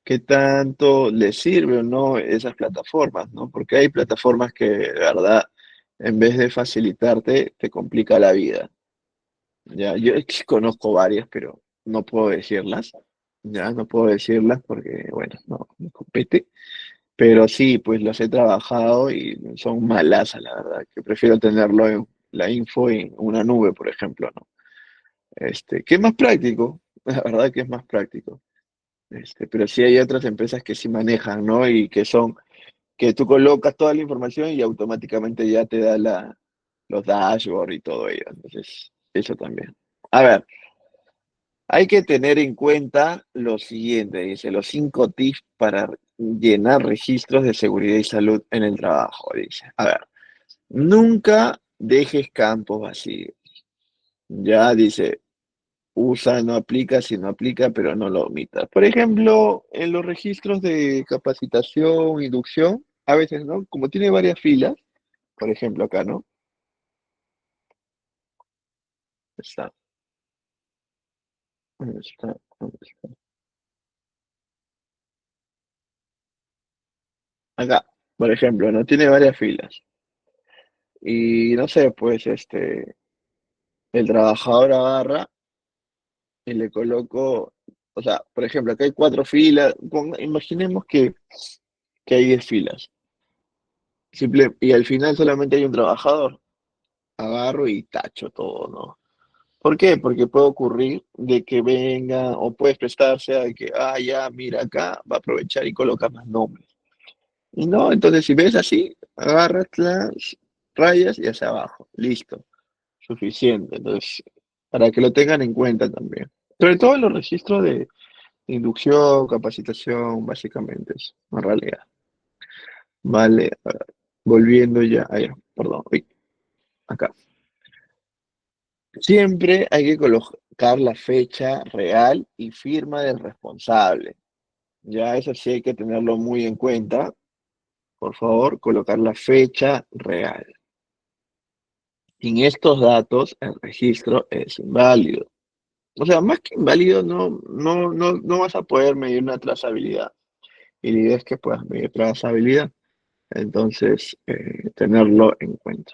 qué tanto les sirve o no esas plataformas, ¿no? Porque hay plataformas que, de verdad, en vez de facilitarte, te complica la vida. Ya, yo conozco varias, pero no puedo decirlas. Ya, no puedo decirlas porque, bueno, no me compete. Pero sí, pues las he trabajado y son malas, la verdad, que prefiero tenerlo en la info en una nube, por ejemplo, ¿no? Que es más práctico, la verdad que es más práctico. Pero sí hay otras empresas que sí manejan, ¿no? Y que son, que tú colocas toda la información y automáticamente ya te da los dashboards y todo ello. Entonces, eso también. A ver, hay que tener en cuenta lo siguiente, dice, los 5 tips para llenar registros de seguridad y salud en el trabajo, dice. A ver, nunca dejes campos vacíos. Ya dice, usa, no aplica, si no aplica, pero no lo omitas. Por ejemplo, en los registros de capacitación, inducción, a veces, ¿no? Como tiene varias filas, por ejemplo acá, ¿no? Está, ¿dónde está? ¿Dónde está? Acá, por ejemplo, ¿no? Tiene varias filas. Y no sé, pues el trabajador agarra y le coloco, o sea, por ejemplo, acá hay 4 filas, imaginemos que hay 10 filas, y al final solamente hay un trabajador, agarro y tacho todo, ¿no? ¿Por qué? Porque puede ocurrir de que venga o puedes prestarse a que, ya, mira, acá va a aprovechar y colocar más nombres. Y no, entonces si ves así, agarras las rayas y hacia abajo, listo, suficiente. Entonces, para que lo tengan en cuenta también. Sobre todo en los registros de inducción, capacitación, básicamente eso, en realidad. Vale, volviendo ya, perdón, uy, acá. Siempre hay que colocar la fecha real y firma del responsable. Ya eso sí hay que tenerlo muy en cuenta. Por favor, colocar la fecha real. Sin estos datos, el registro es inválido. O sea, más que inválido, no vas a poder medir una trazabilidad. Y la idea es que puedas medir trazabilidad. Entonces, tenerlo en cuenta.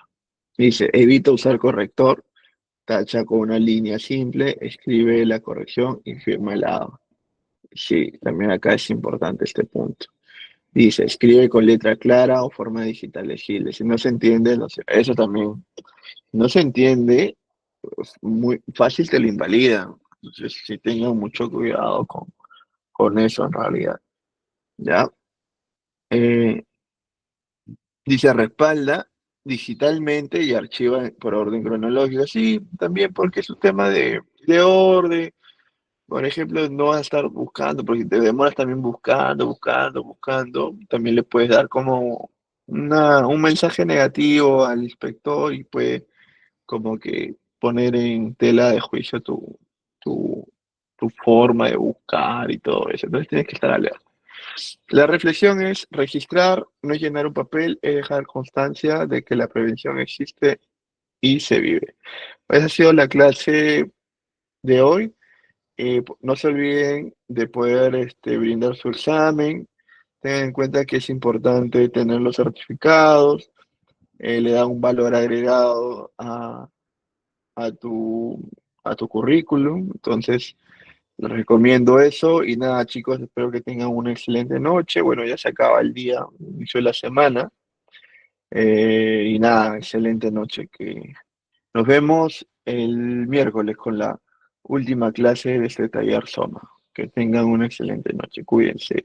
Dice, evita usar corrector, tacha con una línea simple, escribe la corrección y firma el lado. Sí, también acá es importante este punto. Dice, escribe con letra clara o forma digital legible. Si no se entiende, no sé, eso también. No se entiende, pues, muy fácil te lo invalida. Entonces, sí tengan mucho cuidado con eso en realidad. ¿Ya? Eh, Dice, respalda digitalmente y archiva por orden cronológico. Sí, también porque es un tema de orden. Por ejemplo, no vas a estar buscando, porque te demoras también buscando. También le puedes dar como un mensaje negativo al inspector y puede como que poner en tela de juicio tu, tu forma de buscar y todo eso. Entonces tienes que estar alerta. La reflexión es registrar, no es llenar un papel, es dejar constancia de que la prevención existe y se vive. Esa ha sido la clase de hoy. No se olviden de poder brindar su examen. Tengan en cuenta que es importante tener los certificados. Le da un valor agregado a tu, a tu currículum. Entonces, les recomiendo eso. Y nada, chicos, espero que tengan una excelente noche. Bueno, ya se acaba el día, inicio de la semana. Y nada, excelente noche. Que nos vemos el miércoles con la última clase de este taller Soma. Que tengan una excelente noche. Cuídense.